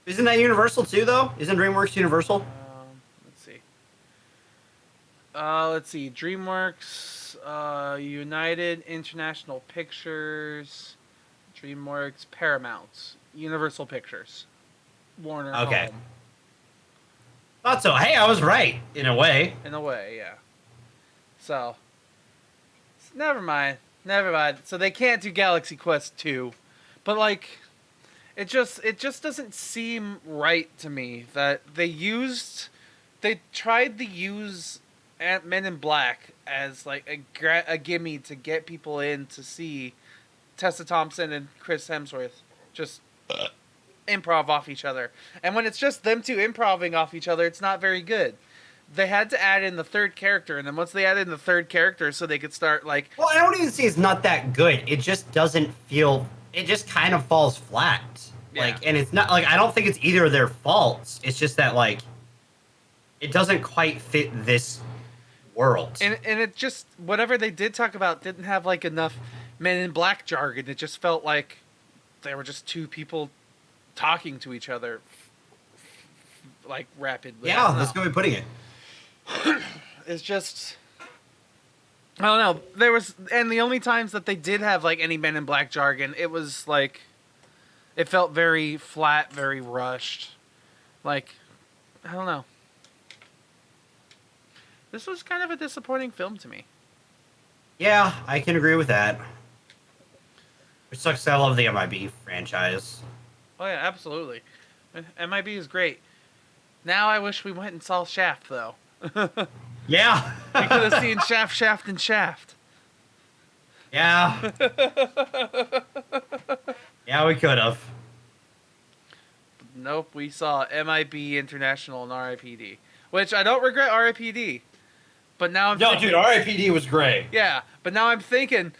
B: Isn't that Universal, too, though? Isn't DreamWorks Universal?
A: Let's see. DreamWorks, United International Pictures, DreamWorks, Paramount, Universal Pictures, Warner.
B: Okay.
A: Home.
B: Thought so. Hey, I was right, in a way.
A: In a way, yeah. So, never mind. Never mind. So they can't do Galaxy Quest 2. But like it just doesn't seem right to me that they tried to use Men in Black as like a gimme to get people in to see Tessa Thompson and Chris Hemsworth just improv off each other. And when it's just them two improving off each other, it's not very good. They had to add in the third character, and then once they added in the third character so they could start like...
B: Well, I don't even say it's not that good. It just doesn't feel... It just kind of falls flat.
A: Yeah.
B: Like, and it's not... Like, I don't think it's either of their faults. It's just that, like, it doesn't quite fit this world.
A: And it just... Whatever they did talk about didn't have, like, enough Men in Black jargon. It just felt like they were just two people talking to each other, like, rapidly.
B: Yeah, that's a good way of putting it.
A: It's just... I don't know. There was... And the only times that they did have, like, any Men in Black jargon, it was, like... It felt very flat, very rushed. Like, I don't know. This was kind of a disappointing film to me.
B: Yeah, I can agree with that. Which sucks. I love the MIB franchise.
A: Oh, yeah, absolutely. MIB is great. Now I wish we went and saw Shaft, though.
B: Yeah.
A: We could have seen Shaft, Shaft, and Shaft.
B: Yeah. Yeah, we could have.
A: Nope, we saw MIB International and R.I.P.D. Which I don't regret R.I.P.D. But now I'm thinking,
B: dude, R.I.P.D. was great.
A: yeah, but now I'm thinking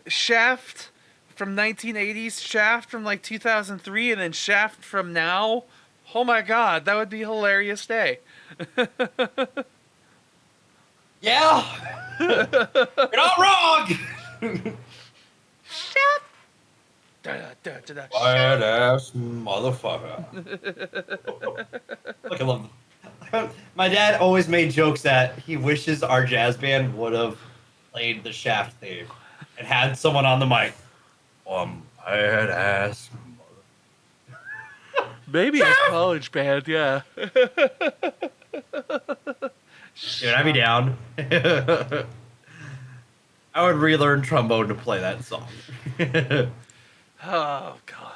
A: Shaft from 1980s, Shaft from like 2003, and then Shaft from now. Oh my god, that would be a hilarious day.
B: Yeah. You're not wrong.
A: Shaft. Da-da-da-da-da.
B: Badass motherfucker. Look, I love them. My dad always made jokes that he wishes our jazz band would have played the Shaft theme and had someone on the mic. Badass mother.
A: Maybe a college band, yeah.
B: Dude, I'd be down. I would relearn trombone to play that song.
A: Oh god.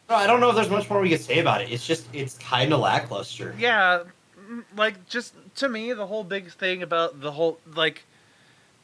B: No, I don't know if there's much more we can say about it. It's kind of lackluster.
A: Yeah, like, just to me, the whole big thing about the whole, like,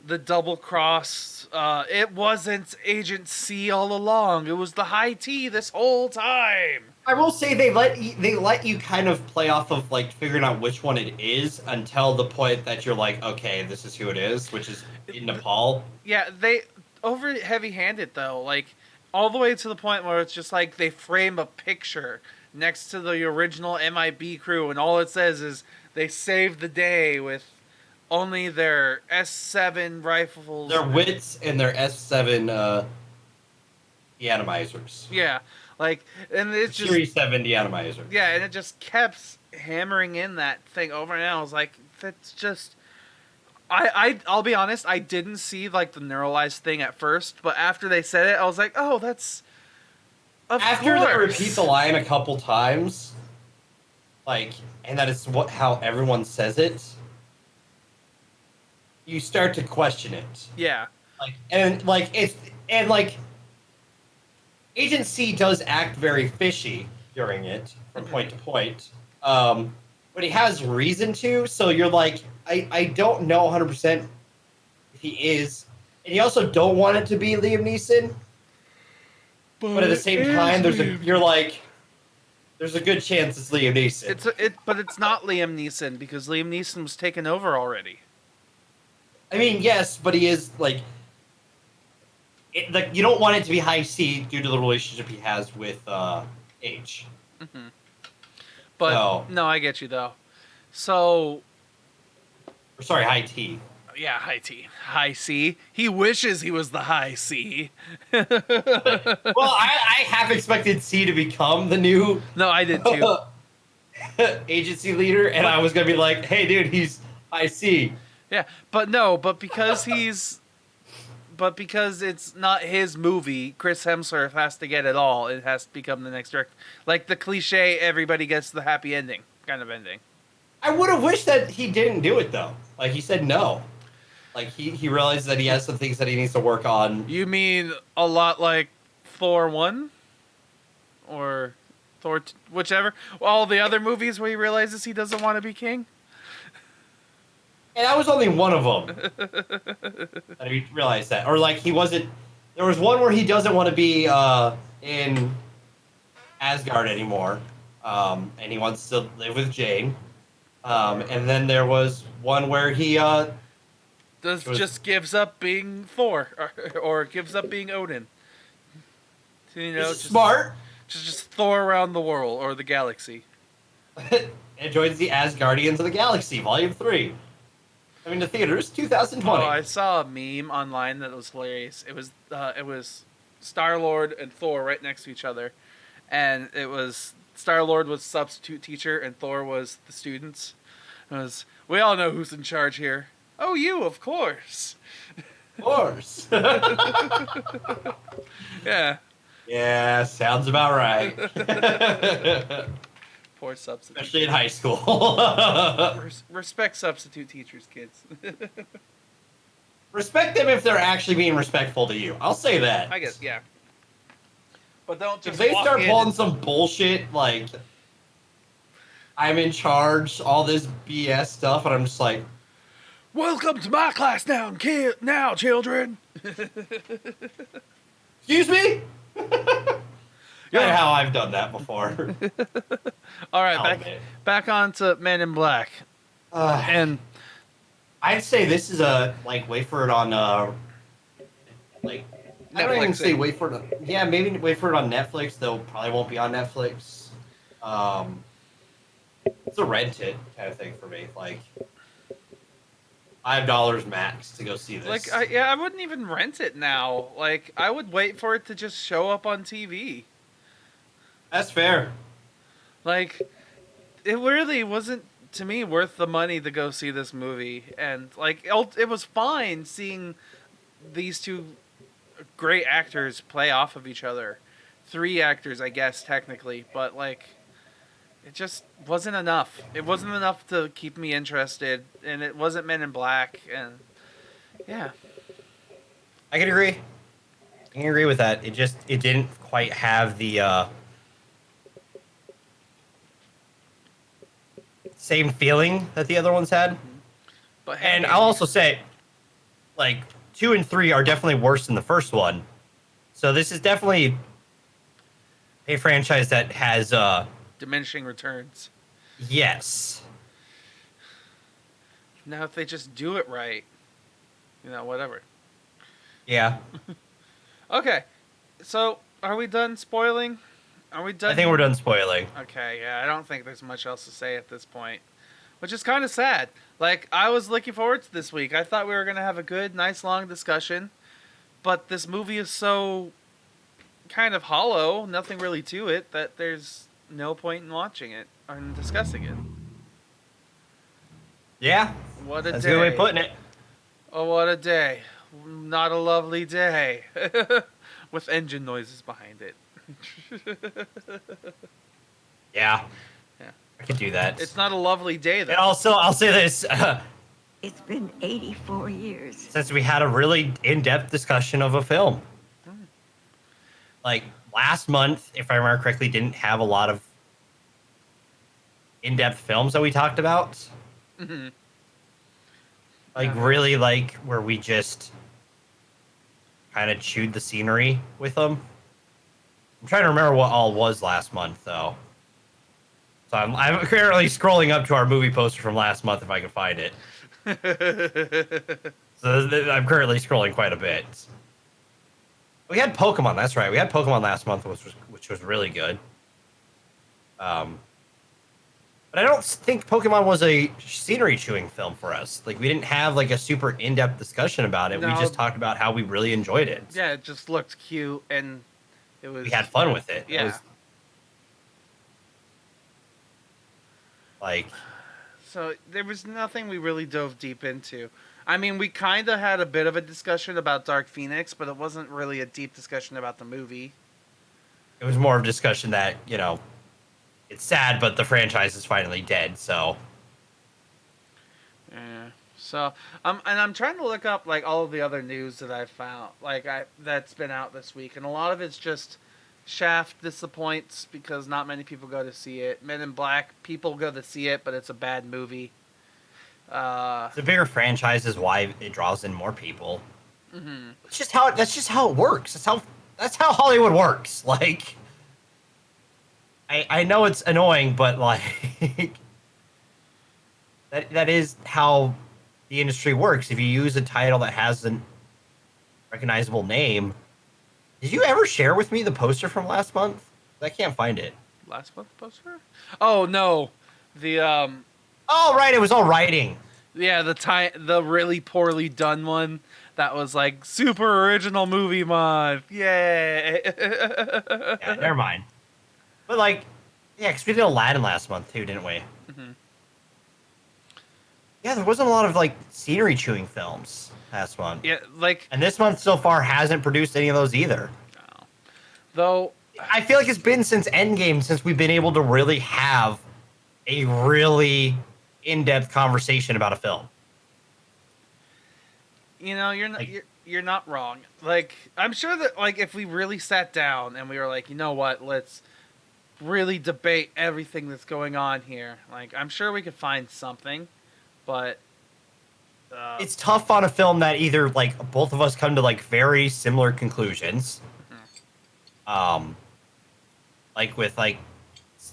A: the double cross, it wasn't Agent C all along. It was the High T this whole time.
B: I will say they let you kind of play off of like figuring out which one it is until the point that you're like, okay, this is who it is, which is in Nepal.
A: Yeah, they over heavy-handed though, like all the way to the point where it's just like they frame a picture next to the original MIB crew, and all it says is they saved the day with only their S7 rifles,
B: Their wits and their S7 deatomizers.
A: Yeah, like, and it's just
B: Series 7 deatomizer.
A: yeah, and it just kept hammering in that thing over and over. I was like, that's just. I'll be honest, I didn't see like the neuralized thing at first, but after they said it, I was like, oh, that's.
B: After
A: course.
B: they repeat the line a couple times, like, and that is how everyone says it, you start to question it.
A: Yeah.
B: Agent C does act very fishy during it from point to point, but he has reason to. So you're like, I don't know 100% if he is, and you also don't want it to be Liam Neeson. But at the same time, there's a good chance it's Liam Neeson.
A: But it's not Liam Neeson because Liam Neeson was taken over already.
B: I mean, yes, but he is like you don't want it to be High C due to the relationship he has with H.
A: Mm-hmm. But no, I get you though. So,
B: sorry, High T.
A: Yeah, High T, High C. He wishes he was the High C.
B: Well, I half expected C to become the new
A: No, I did too.
B: agency leader, and I was gonna be like, "Hey, dude, he's High C."
A: Yeah, but because it's not his movie, Chris Hemsworth has to get it all. It has to become the next director. Like the cliche, everybody gets the happy ending kind of ending.
B: I would have wished that he didn't do it though. Like he said no. Like he realizes that he has some things that he needs to work on.
A: You mean a lot like Thor 1? Or whichever? All the other movies where he realizes he doesn't want to be king?
B: And that was only one of them. That he realized that. Or like he wasn't... There was one where he doesn't want to be in Asgard anymore. And he wants to live with Jane. And then there was one where he...
A: just gives up being Thor. Or gives up being Odin. You know,
B: just smart.
A: Just Thor around the world or the galaxy.
B: And joins the Asgardians of the Galaxy, Volume 3. I mean, the theaters, 2020.
A: Oh, I saw a meme online that was hilarious. It was Star-Lord and Thor right next to each other, and it was Star-Lord was substitute teacher and Thor was the students. It was, we all know who's in charge here. Oh, you, of course.
B: Of course.
A: Yeah.
B: Yeah, sounds about right.
A: Poor substitute.
B: Especially in high school.
A: Respect substitute teachers, kids.
B: Respect them if they're actually being respectful to you. I'll say that.
A: I guess, yeah. But don't just
B: if they start pulling
A: and...
B: some bullshit like I'm in charge, all this BS stuff, and I'm just like,
A: welcome to my class now, children.
B: Excuse me? Yeah, how I've done that before.
A: All right, back on to Men in Black. And
B: I'd say this is a wait for it on like I don't even say wait for it. Yeah, maybe wait for it on Netflix. Though probably won't be on Netflix. It's a rent it kind of thing for me. Like $5 max to go see this.
A: I wouldn't even rent it now. Like, I would wait for it to just show up on TV.
B: That's fair.
A: Like, it really wasn't, to me, worth the money to go see this movie. And, like, it was fine seeing these two great actors play off of each other. 3 actors, I guess, technically. But, like, it just wasn't enough. It wasn't enough to keep me interested. And it wasn't Men in Black. And, yeah.
B: I can agree. I can agree with that. It didn't quite have the same feeling that the other ones had.
A: But
B: and I'll also say, like, 2 and 3 are definitely worse than the first one. So this is definitely a franchise that has
A: diminishing returns.
B: Yes.
A: Now, if they just do it right, whatever.
B: Yeah.
A: Okay, so are we done spoiling? Are we done?
B: I think we're done spoiling.
A: Okay, yeah, I don't think there's much else to say at this point, which is kind of sad. Like, I was looking forward to this week. I thought we were going to have a good, nice, long discussion, but this movie is so kind of hollow, nothing really to it, that there's no point in watching it or in discussing it.
B: Yeah.
A: What a
B: That's
A: day.
B: a good way of putting it.
A: Oh, what a day. Not a lovely day. With engine noises behind it.
B: Yeah.
A: Yeah.
B: I could do that.
A: It's not a lovely day, though.
B: And also, I'll say this.
D: It's been 84 years.
B: Since we had a really in-depth discussion of a film. Like, last month, if I remember correctly, didn't have a lot of in-depth films that we talked about.
A: Mm-hmm.
B: Like, really, like, where we just kind of chewed the scenery with them. I'm trying to remember what all was last month, though. So I'm currently scrolling up to our movie poster from last month if I can find it. So I'm currently scrolling quite a bit. We had Pokemon, that's right. We had Pokemon last month, which was really good. But I don't think Pokemon was a scenery chewing film for us. Like, we didn't have like a super in-depth discussion about it.
A: No.
B: We just talked about how we really enjoyed it.
A: Yeah, it just looked cute, and it was...
B: We had fun with it.
A: Yeah.
B: It was, like...
A: So, there was nothing we really dove deep into. I mean, we kind of had a bit of a discussion about Dark Phoenix, but it wasn't really a deep discussion about the movie.
B: It was more of a discussion that, it's sad, but the franchise is finally dead, so...
A: Yeah. So, and I'm trying to look up like all of the other news that I've found, that's been out this week, and a lot of it's just Shaft disappoints because not many people go to see it. Men in Black, people go to see it, but it's a bad movie.
B: The bigger franchise is why it draws in more people.
A: Mm-hmm.
B: That's just how it works. That's how Hollywood works. Like, I know it's annoying, but like that is how the industry works. If you use a title that has a recognizable name, did you ever share with me the poster from last month? I can't find it.
A: Last month poster? Oh no, the
B: Oh right, it was all writing.
A: yeah, the really poorly done one that was like super original movie month. Yay!
B: Yeah, never mind. But like, yeah, because we did Aladdin last month too, didn't we?
A: Mhm.
B: Yeah, there wasn't a lot of like scenery chewing films last month.
A: Yeah, like
B: And this month so far hasn't produced any of those either.
A: no. Though
B: I feel like it's been since Endgame since we've been able to really have a really in-depth conversation about a film.
A: you know, you're not
B: Like-
A: you're not wrong. Like I'm sure that like if we really sat down and we were like, you know what, let's really debate everything that's going on here. Like I'm sure we could find something, but
B: It's tough on a film that either like both of us come to like very similar conclusions. Like with like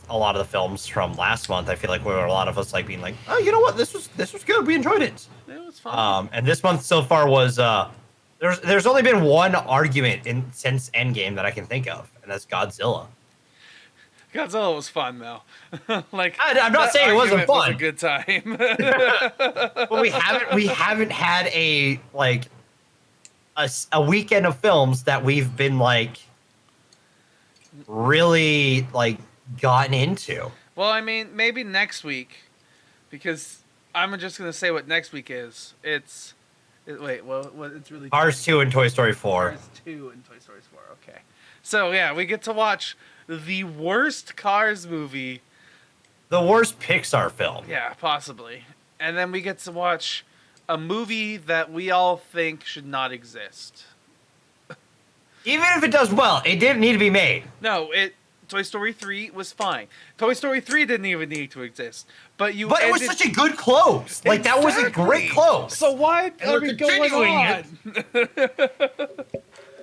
B: a lot of the films from last month, I feel like there were a lot of us like being like, oh, you know what, this was good, we enjoyed it.
A: it was fun.
B: And this month so far was there's only been one argument since Endgame that I can think of, and that's Godzilla.
A: Godzilla was fun though. Like
B: I'm not
A: that
B: saying it wasn't
A: argument was
B: fun.
A: a good time.
B: But we haven't had a like a weekend of films that we've been like really like gotten into.
A: Well, I mean, maybe next week, because I'm just gonna say what next week is. It's really
B: Cars 2 and Toy Story 4.
A: Cars 2 and Toy Story 4. Okay, so yeah, we get to watch the worst Cars movie.
B: The worst Pixar film.
A: Yeah, possibly, and then we get to watch a movie that we all think should not exist.
B: Even if it does well, it didn't need to be made.
A: No, Toy Story 3 was fine. Toy Story 3 didn't even need to exist. But
B: it was such a good close. Like, that was a great close.
A: So why
B: And
A: are
B: we're
A: we going
B: continuing
A: on?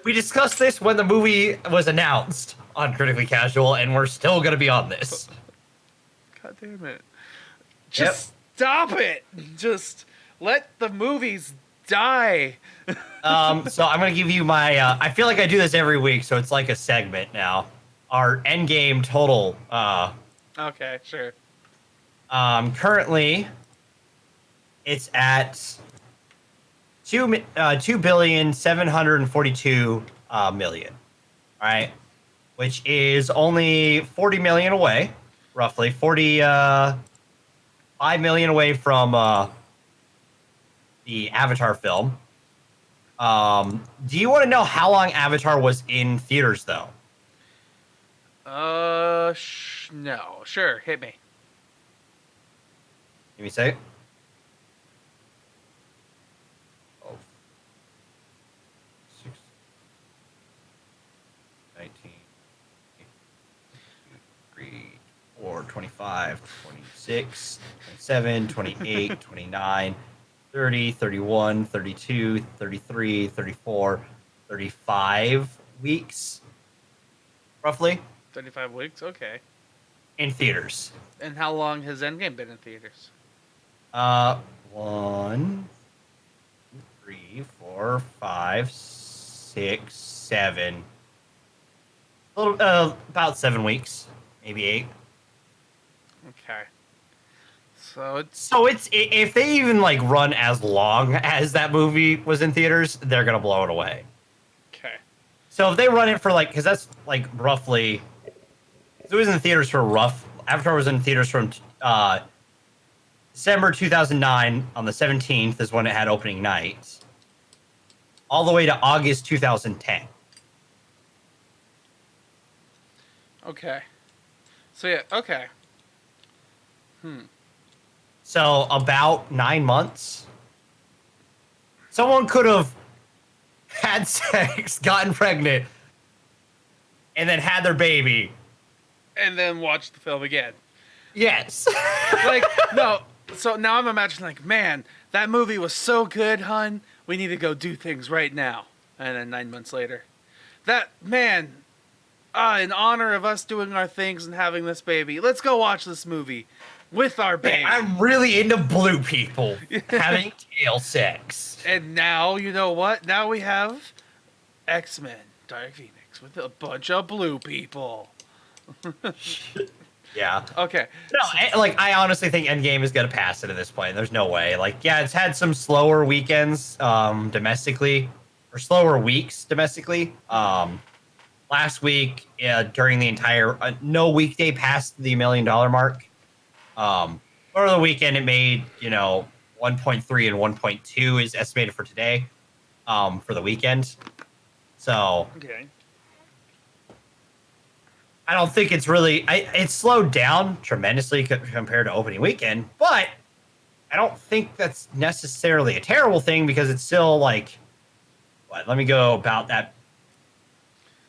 B: We discussed this when the movie was announced on Critically Casual, and we're still going to be on this.
A: God damn it. Just stop it. Just let the movies die.
B: So I'm going to give you my... I feel like I do this every week, so it's like a segment now. Our Endgame total.
A: Okay, sure.
B: Currently, it's at 2,742,000,000. All right, which is only 40 million away, roughly 45 million away from the Avatar film. Do you want to know how long Avatar was in theaters, though?
A: No. Sure, hit me.
B: Give me a second. Oh. 6, 19, 3, 4, 25, 26, 27, 28, 29, 30, 31, 32, 33, 34, 35 weeks, roughly,
A: 35 weeks? Okay.
B: in theaters.
A: And how long has Endgame been in theaters?
B: 1, 2, 3, 4, 5, 6, 7. A little, about 7 weeks, maybe 8.
A: Okay. So it's
B: So it's if they even like run as long as that movie was in theaters, they're gonna blow it away.
A: okay.
B: So if they run it for like, because that's like roughly, it was in the theaters for Avatar was in theaters from December 2009 on the 17th is when it had opening night, all the way to August 2010.
A: Okay. So yeah, okay.
B: So about 9 months Someone could have had sex, gotten pregnant, and then had their baby.
A: And then watch the film again.
B: Yes.
A: Like, no. So now I'm imagining, like, man, that movie was so good, hun. We need to go do things right now. And then 9 months later, in honor of us doing our things and having this baby, let's go watch this movie with our baby.
B: Man, I'm really into blue people having tail sex.
A: And now, you know what? Now we have X-Men Dark Phoenix with a bunch of blue people.
B: Yeah.
A: Okay.
B: No, I honestly think Endgame is gonna pass it at this point. There's no way. Like, yeah, it's had some slower weekends domestically, or slower weeks domestically. Last week, during the entire no weekday passed the $1 million mark. Over the weekend, it made 1.3 and 1.2 is estimated for today, for the weekend. So
A: Okay.
B: I don't think it's really. It's slowed down tremendously compared to opening weekend, but I don't think that's necessarily a terrible thing because it's still like. What? Let me go about that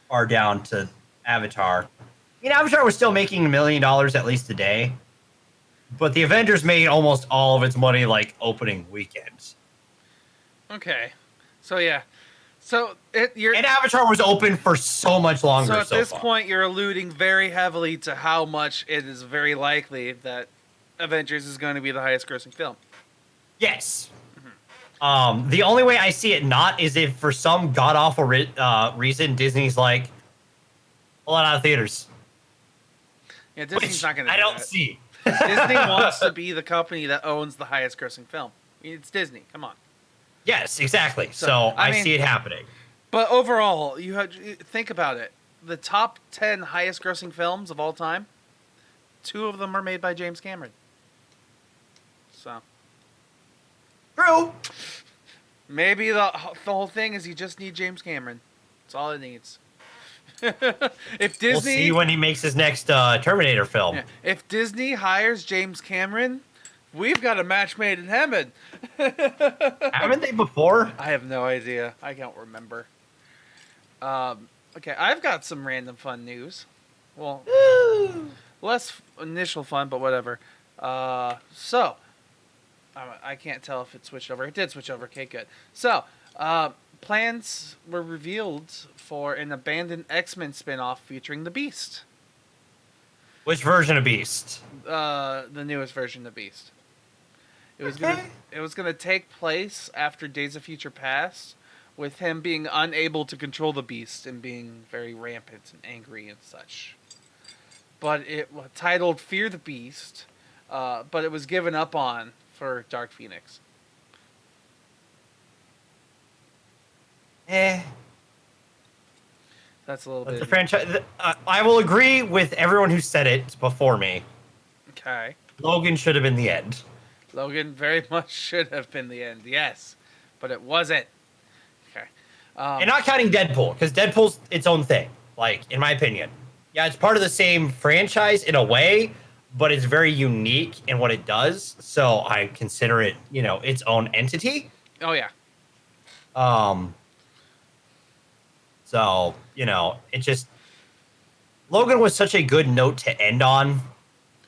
B: far down to Avatar. Avatar was still making $1 million at least a day, but the Avengers made almost all of its money like opening weekends.
A: Okay. So yeah. So
B: And Avatar was open for so much longer.
A: So at this
B: far.
A: point, you're alluding very heavily to how much it is very likely that Avengers is going to be the highest-grossing film.
B: Yes. The only way I see it not is if for some god-awful reason Disney's like, pull it out of theaters.
A: Yeah, Disney's not going to.
B: I don't see.
A: Disney wants to be the company that owns the highest-grossing film. It's Disney. Come on.
B: Yes, exactly. So I see it happening.
A: But overall, think about it. The top 10 highest-grossing films of all time, 2 of them are made by James Cameron. So
B: True.
A: maybe the whole thing is you just need James Cameron. That's all it needs. If Disney,
B: We'll see when he makes his next Terminator film.
A: yeah, if Disney hires James Cameron, we've got a match made in heaven.
B: Haven't they before?
A: I have no idea. I can't remember. Okay, I've got some random fun news. Well, less initial fun, but whatever. I can't tell if it switched over. It did switch over. Okay, good. So, plans were revealed for an abandoned X-Men spinoff featuring the Beast.
B: Which version of Beast?
A: The newest version of Beast. It was gonna take place after Days of Future Past, with him being unable to control the Beast and being very rampant and angry and such. But it was titled Fear the Beast, but it was given up on for Dark Phoenix. That's a little bit.
B: The franchise. I will agree with everyone who said it before me.
A: Okay.
B: Logan should have been the end.
A: Logan very much should have been the end, yes, but it wasn't. Okay.
B: And not counting Deadpool, because Deadpool's its own thing, like, in my opinion. Yeah, it's part of the same franchise in a way, but it's very unique in what it does, so I consider it, its own entity.
A: Oh, yeah.
B: So, it just... Logan was such a good note to end on,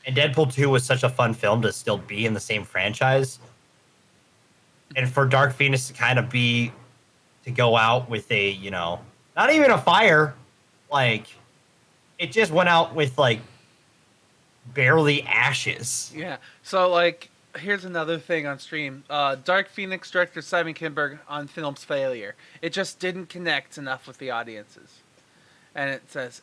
B: and Deadpool 2 was such a fun film to still be in the same franchise. And for Dark Phoenix to kind of to go out with a, not even a fire, like, it just went out with, like, barely ashes.
A: Yeah. So, like, here's another thing on stream. Dark Phoenix director Simon Kinberg on film's failure. It just didn't connect enough with the audiences. And it says,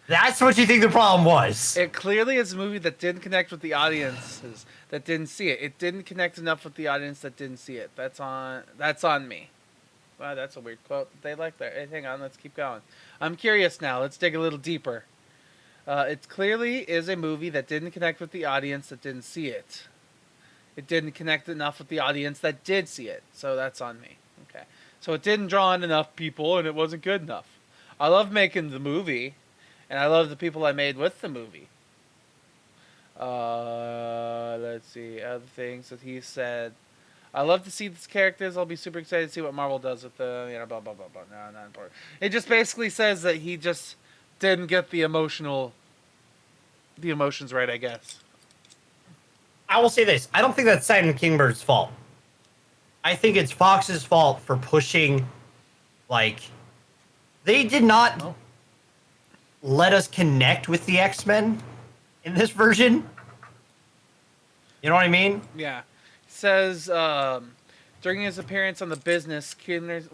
B: That's what you think the problem was.
A: It clearly is a movie that didn't connect with the audiences that didn't see it. It didn't connect enough with the audience that didn't see it. That's on me. Wow, that's a weird quote. They like that. Hey, hang on, let's keep going. I'm curious now. Let's dig a little deeper. It clearly is a movie that didn't connect with the audience that didn't see it. It didn't connect enough with the audience that did see it. So that's on me. Okay. So it didn't draw in enough people and it wasn't good enough. I love making the movie. And I love the people I made with the movie. Let's see. Other things that he said. I love to see these characters. I'll be super excited to see what Marvel does with the, blah, blah, blah, blah. No, not important. It just basically says that he just didn't get the emotions right, I guess.
B: I will say this. I don't think that's Simon Kingbird's fault. I think it's Fox's fault for pushing, like, they did not let us connect with the X-Men in this version. You know what I mean?
A: Yeah. It says, during his appearance on The Business, Kinberg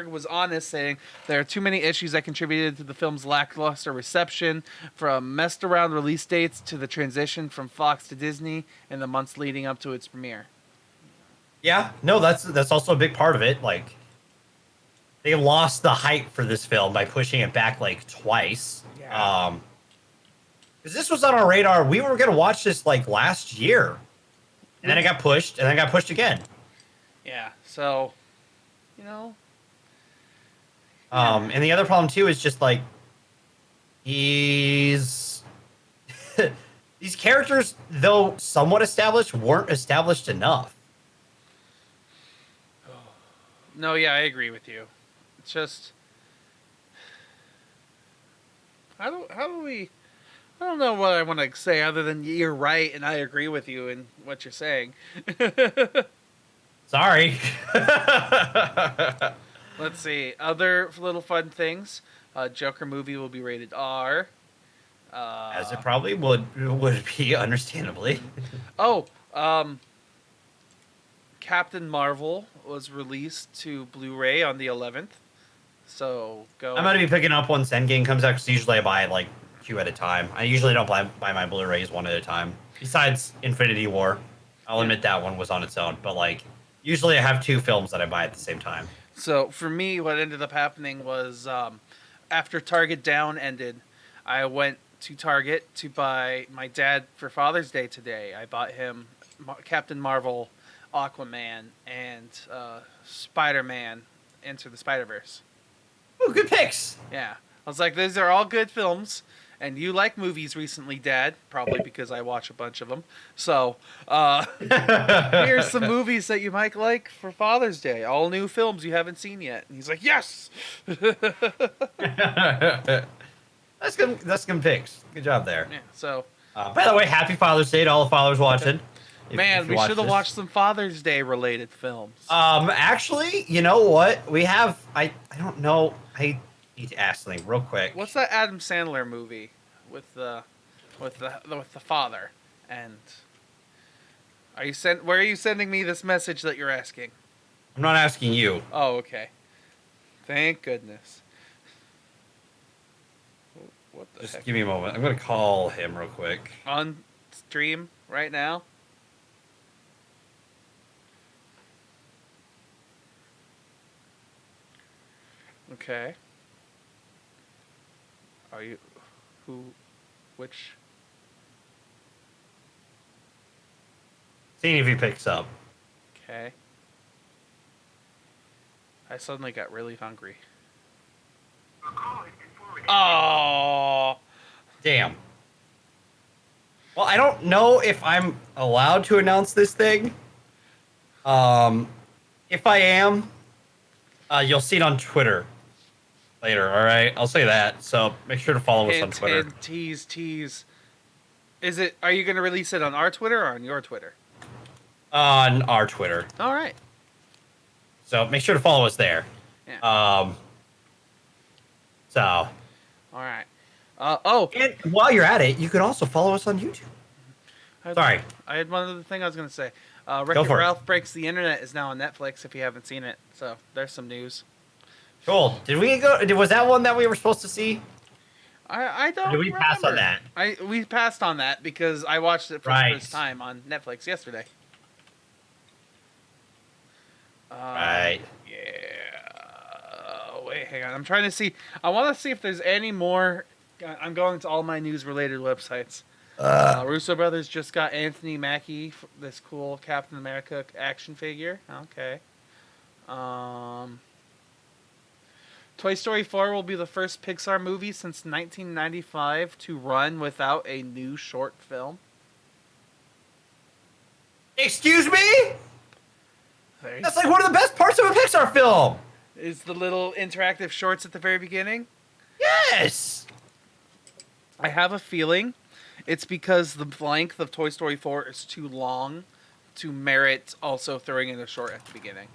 A: was honest, saying, there are too many issues that contributed to the film's lackluster reception, from messed around release dates to the transition from Fox to Disney in the months leading up to its premiere.
B: Yeah, no, that's also a big part of it. Like, they lost the hype for this film by pushing it back like twice.
A: Yeah.
B: Because this was on our radar. We were gonna watch this like last year, and then it got pushed, and then it got pushed again.
A: Yeah. So, you know.
B: And the other problem too is just like these characters, though somewhat established, weren't established enough.
A: No, yeah, I agree with you. It's just, I don't know what I want to say other than you're right and I agree with you in what you're saying.
B: Sorry.
A: Let's see. Other little fun things. Joker movie will be rated R.
B: As it probably would be, understandably.
A: Captain Marvel was released to Blu-ray on the 11th. So go.
B: I'm gonna be picking up once Endgame comes out because usually I buy like two at a time. I usually don't buy my Blu-rays one at a time. Besides Infinity War, I'll admit that one was on its own. But like usually I have two films that I buy at the same time.
A: So for me, what ended up happening was after Target Down ended, I went to Target to buy my dad for Father's Day today. I bought him Captain Marvel, Aquaman, and Spider-Man Into the Spider-Verse.
B: Oh, good picks.
A: Yeah. I was like, these are all good films, and you like movies recently, Dad, probably because I watch a bunch of them. So, here's some movies that you might like for Father's Day. All new films you haven't seen yet. And he's like, yes!
B: That's good picks. Good job there.
A: Yeah, so...
B: by the way, happy Father's Day to all the fathers watching.
A: Man, we should have watched some Father's Day related films.
B: Actually, you know what? We have. I don't know. I need to ask something real quick.
A: What's that Adam Sandler movie with the father? And where are you sending me this message that you're asking?
B: I'm not asking you.
A: Oh, okay. Thank goodness. What the
B: Just
A: heck?
B: give me a moment. I'm gonna call him real quick.
A: On stream right now? Okay. Are you... Which...
B: Seeing if he picks up.
A: Okay. I suddenly got really hungry. Oh!
B: Damn. Well, I don't know if I'm allowed to announce this thing. If I am, you'll see it on Twitter later, all right? I'll say that. So make sure to follow us on Twitter.
A: Hint, tease. Are you going to release it on our Twitter or on your Twitter?
B: On our Twitter.
A: All right.
B: So make sure to follow us there.
A: Yeah.
B: So.
A: All right.
B: And while you're at it, you can also follow us on YouTube. Sorry.
A: I had one other thing I was going to say. Wreck-It Ralph Breaks the Internet is now on Netflix if you haven't seen it. So there's some news.
B: Cool. Did we go? Was that one that we were supposed to see?
A: I don't.
B: Or did we pass on that?
A: We passed on that because I watched it for the first time on Netflix yesterday.
B: Right.
A: Yeah. Wait, hang on. I'm trying to see. I want to see if there's any more. I'm going to all my news-related websites. Russo Brothers just got Anthony Mackie, this cool Captain America action figure. Okay. Toy Story 4 will be the first Pixar movie since 1995 to run without a new short film.
B: Excuse me? That's like one of the best parts of a Pixar film.
A: Is the little interactive shorts at the very beginning?
B: Yes.
A: I have a feeling it's because the length of Toy Story 4 is too long to merit also throwing in a short at the beginning.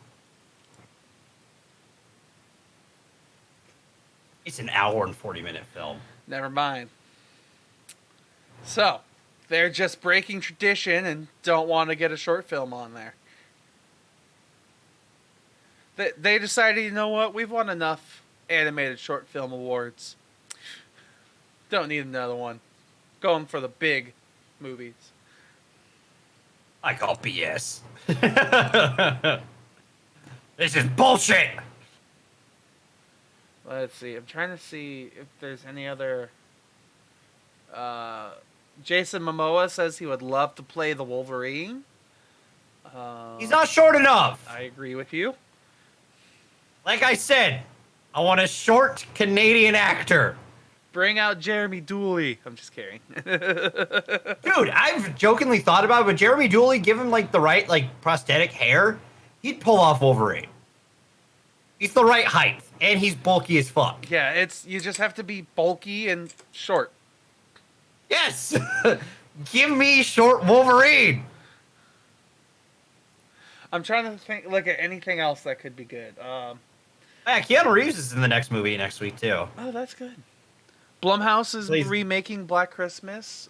B: It's an hour and 40-minute film.
A: Never mind. So, they're just breaking tradition and don't want to get a short film on there. They decided, you know what, we've won enough animated short film awards. Don't need another one. Going for the big movies.
B: I call BS. This is bullshit.
A: Let's see. I'm trying to see if there's any other... Jason Momoa says he would love to play the Wolverine.
B: He's not short enough.
A: I agree with you.
B: Like I said, I want a short Canadian actor.
A: Bring out Jeremy Dooley. I'm just kidding.
B: Dude, I've jokingly thought about it, but Jeremy Dooley, give him like the right like prosthetic hair, he'd pull off Wolverine. He's the right height, and he's bulky as fuck.
A: Yeah, you just have to be bulky and short.
B: Yes! Give me short Wolverine!
A: I'm trying to look at anything else that could be good.
B: Yeah, Keanu Reeves is in the next movie next week, too.
A: Oh, that's good. Blumhouse is
B: Please.
A: remaking Black Christmas.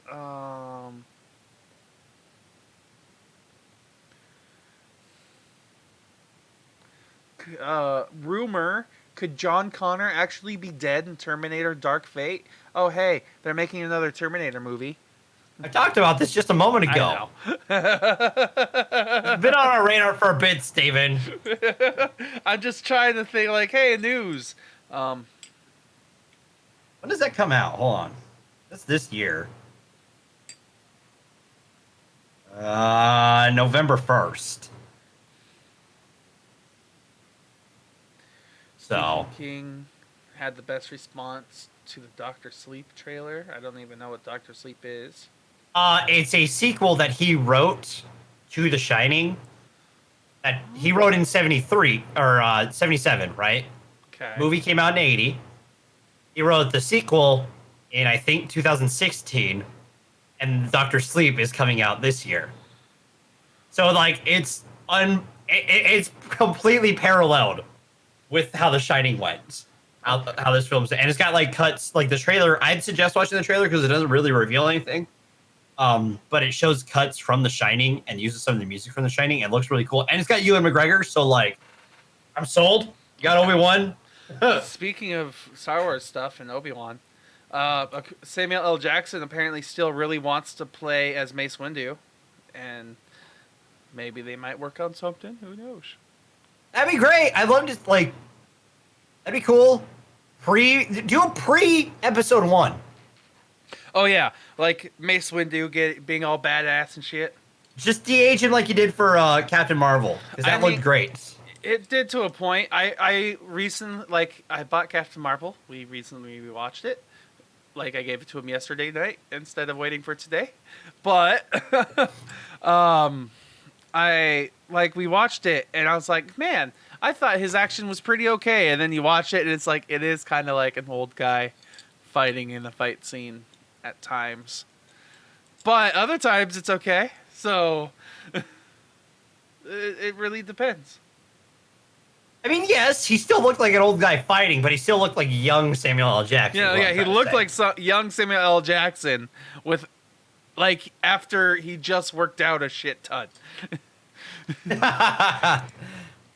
A: Rumor, could John Connor actually be dead in Terminator Dark Fate? Oh, hey, they're making another Terminator movie.
B: I talked about this just a moment ago. It's been on our radar for a bit, Steven.
A: I'm just trying to think, like, hey, news.
B: When does that come out? Hold on. That's this year. November 1st. So.
A: King had the best response to the Dr. Sleep trailer. I don't even know what Dr. Sleep is.
B: It's a sequel that he wrote to The Shining. That he wrote in 73 or 77, right?
A: Okay.
B: Movie came out in 80. He wrote the sequel in I think 2016, and Dr. Sleep is coming out this year. So like it's completely paralleled with how The Shining went. How this film's, and it's got like cuts like the trailer. I'd suggest watching the trailer because it doesn't really reveal anything. But it shows cuts from The Shining and uses some of the music from The Shining and looks really cool. And it's got Ewan McGregor, so like, I'm sold. You got Obi-Wan.
A: Speaking of Star Wars stuff and Obi-Wan, Samuel L. Jackson apparently still really wants to play as Mace Windu, and maybe they might work on something. Who knows?
B: That'd be great. I'd love to like. That'd be cool. Do a pre-episode 1.
A: Oh yeah, like Mace Windu being all badass and shit.
B: Just de-age him like you did for Captain Marvel, because that looked great.
A: It did to a point. I recently, like, I bought Captain Marvel. We recently rewatched it. Like, I gave it to him yesterday night instead of waiting for today. But we watched it and I was like, man, I thought his action was pretty okay. And then you watch it and it's like, it is kind of like an old guy fighting in a fight scene at times. But other times it's okay. So it really depends.
B: I mean, yes, he still looked like an old guy fighting, but he still looked like young Samuel L. Jackson.
A: Yeah, he looked like young Samuel L. Jackson with, like, after he just worked out a shit ton.
B: Good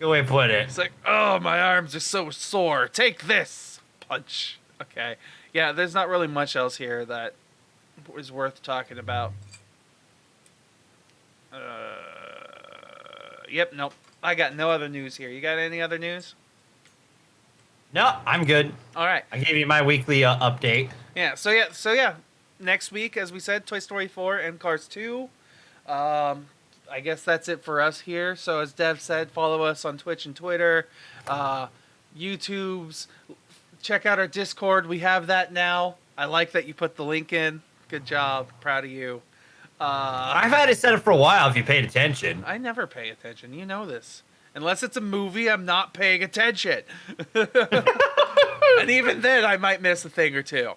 B: way to put it.
A: It's like, oh, my arms are so sore. Take this. Punch. Okay. Yeah, there's not really much else here that is worth talking about. Yep, nope. I got no other news here. You got any other news?
B: No, I'm good.
A: All right.
B: I gave you my weekly update.
A: Yeah, so yeah. Next week, as we said, Toy Story 4 and Cars 2. I guess that's it for us here. So as Dev said, follow us on Twitch and Twitter, YouTube's. Check out our Discord. We have that now. I like that you put the link in. Good job. Proud of you.
B: I've had it set up for a while if you paid attention.
A: I never pay attention. You know this. Unless it's a movie, I'm not paying attention. And even then, I might miss a thing or two.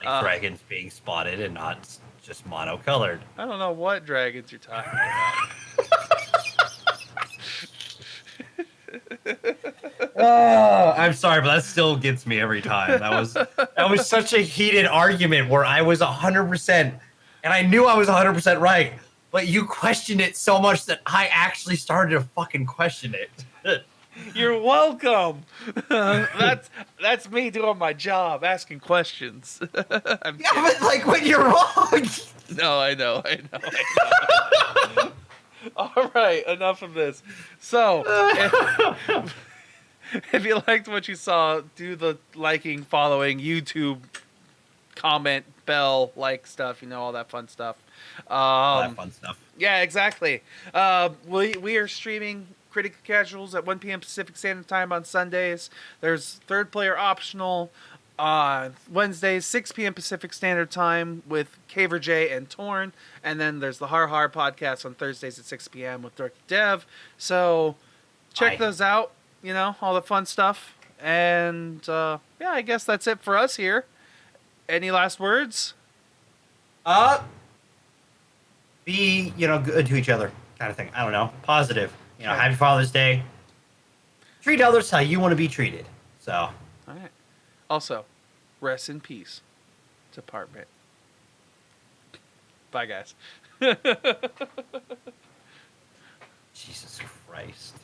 B: Like dragons being spotted and not just monocolored.
A: I don't know what dragons you're talking about.
B: I'm sorry, but that still gets me every time. That was such a heated argument where I was 100%, and I knew I was 100% right, but you questioned it so much that I actually started to fucking question it.
A: You're welcome. That's me doing my job, asking questions.
B: Yeah, but like when you're wrong.
A: No, I know. All right, enough of this. So, if you liked what you saw, do the liking, following, YouTube, comment, bell, like stuff, all that fun stuff.
B: All that fun stuff.
A: Yeah, exactly. We are streaming Critical Casuals at 1 p.m. Pacific Standard Time on Sundays. There's third player optional on Wednesdays, 6 p.m. Pacific Standard Time with Caver J and Torn. And then there's the Har Har podcast on Thursdays at 6 p.m. with DorkyDev. So check those out, all the fun stuff. And yeah, I guess that's it for us here. Any last words?
B: Be, good to each other kind of thing. I don't know. Positive. Happy Father's Day. Treat others how you want to be treated. So.
A: All right. Also, rest in peace, department. Bye, guys.
B: Jesus Christ.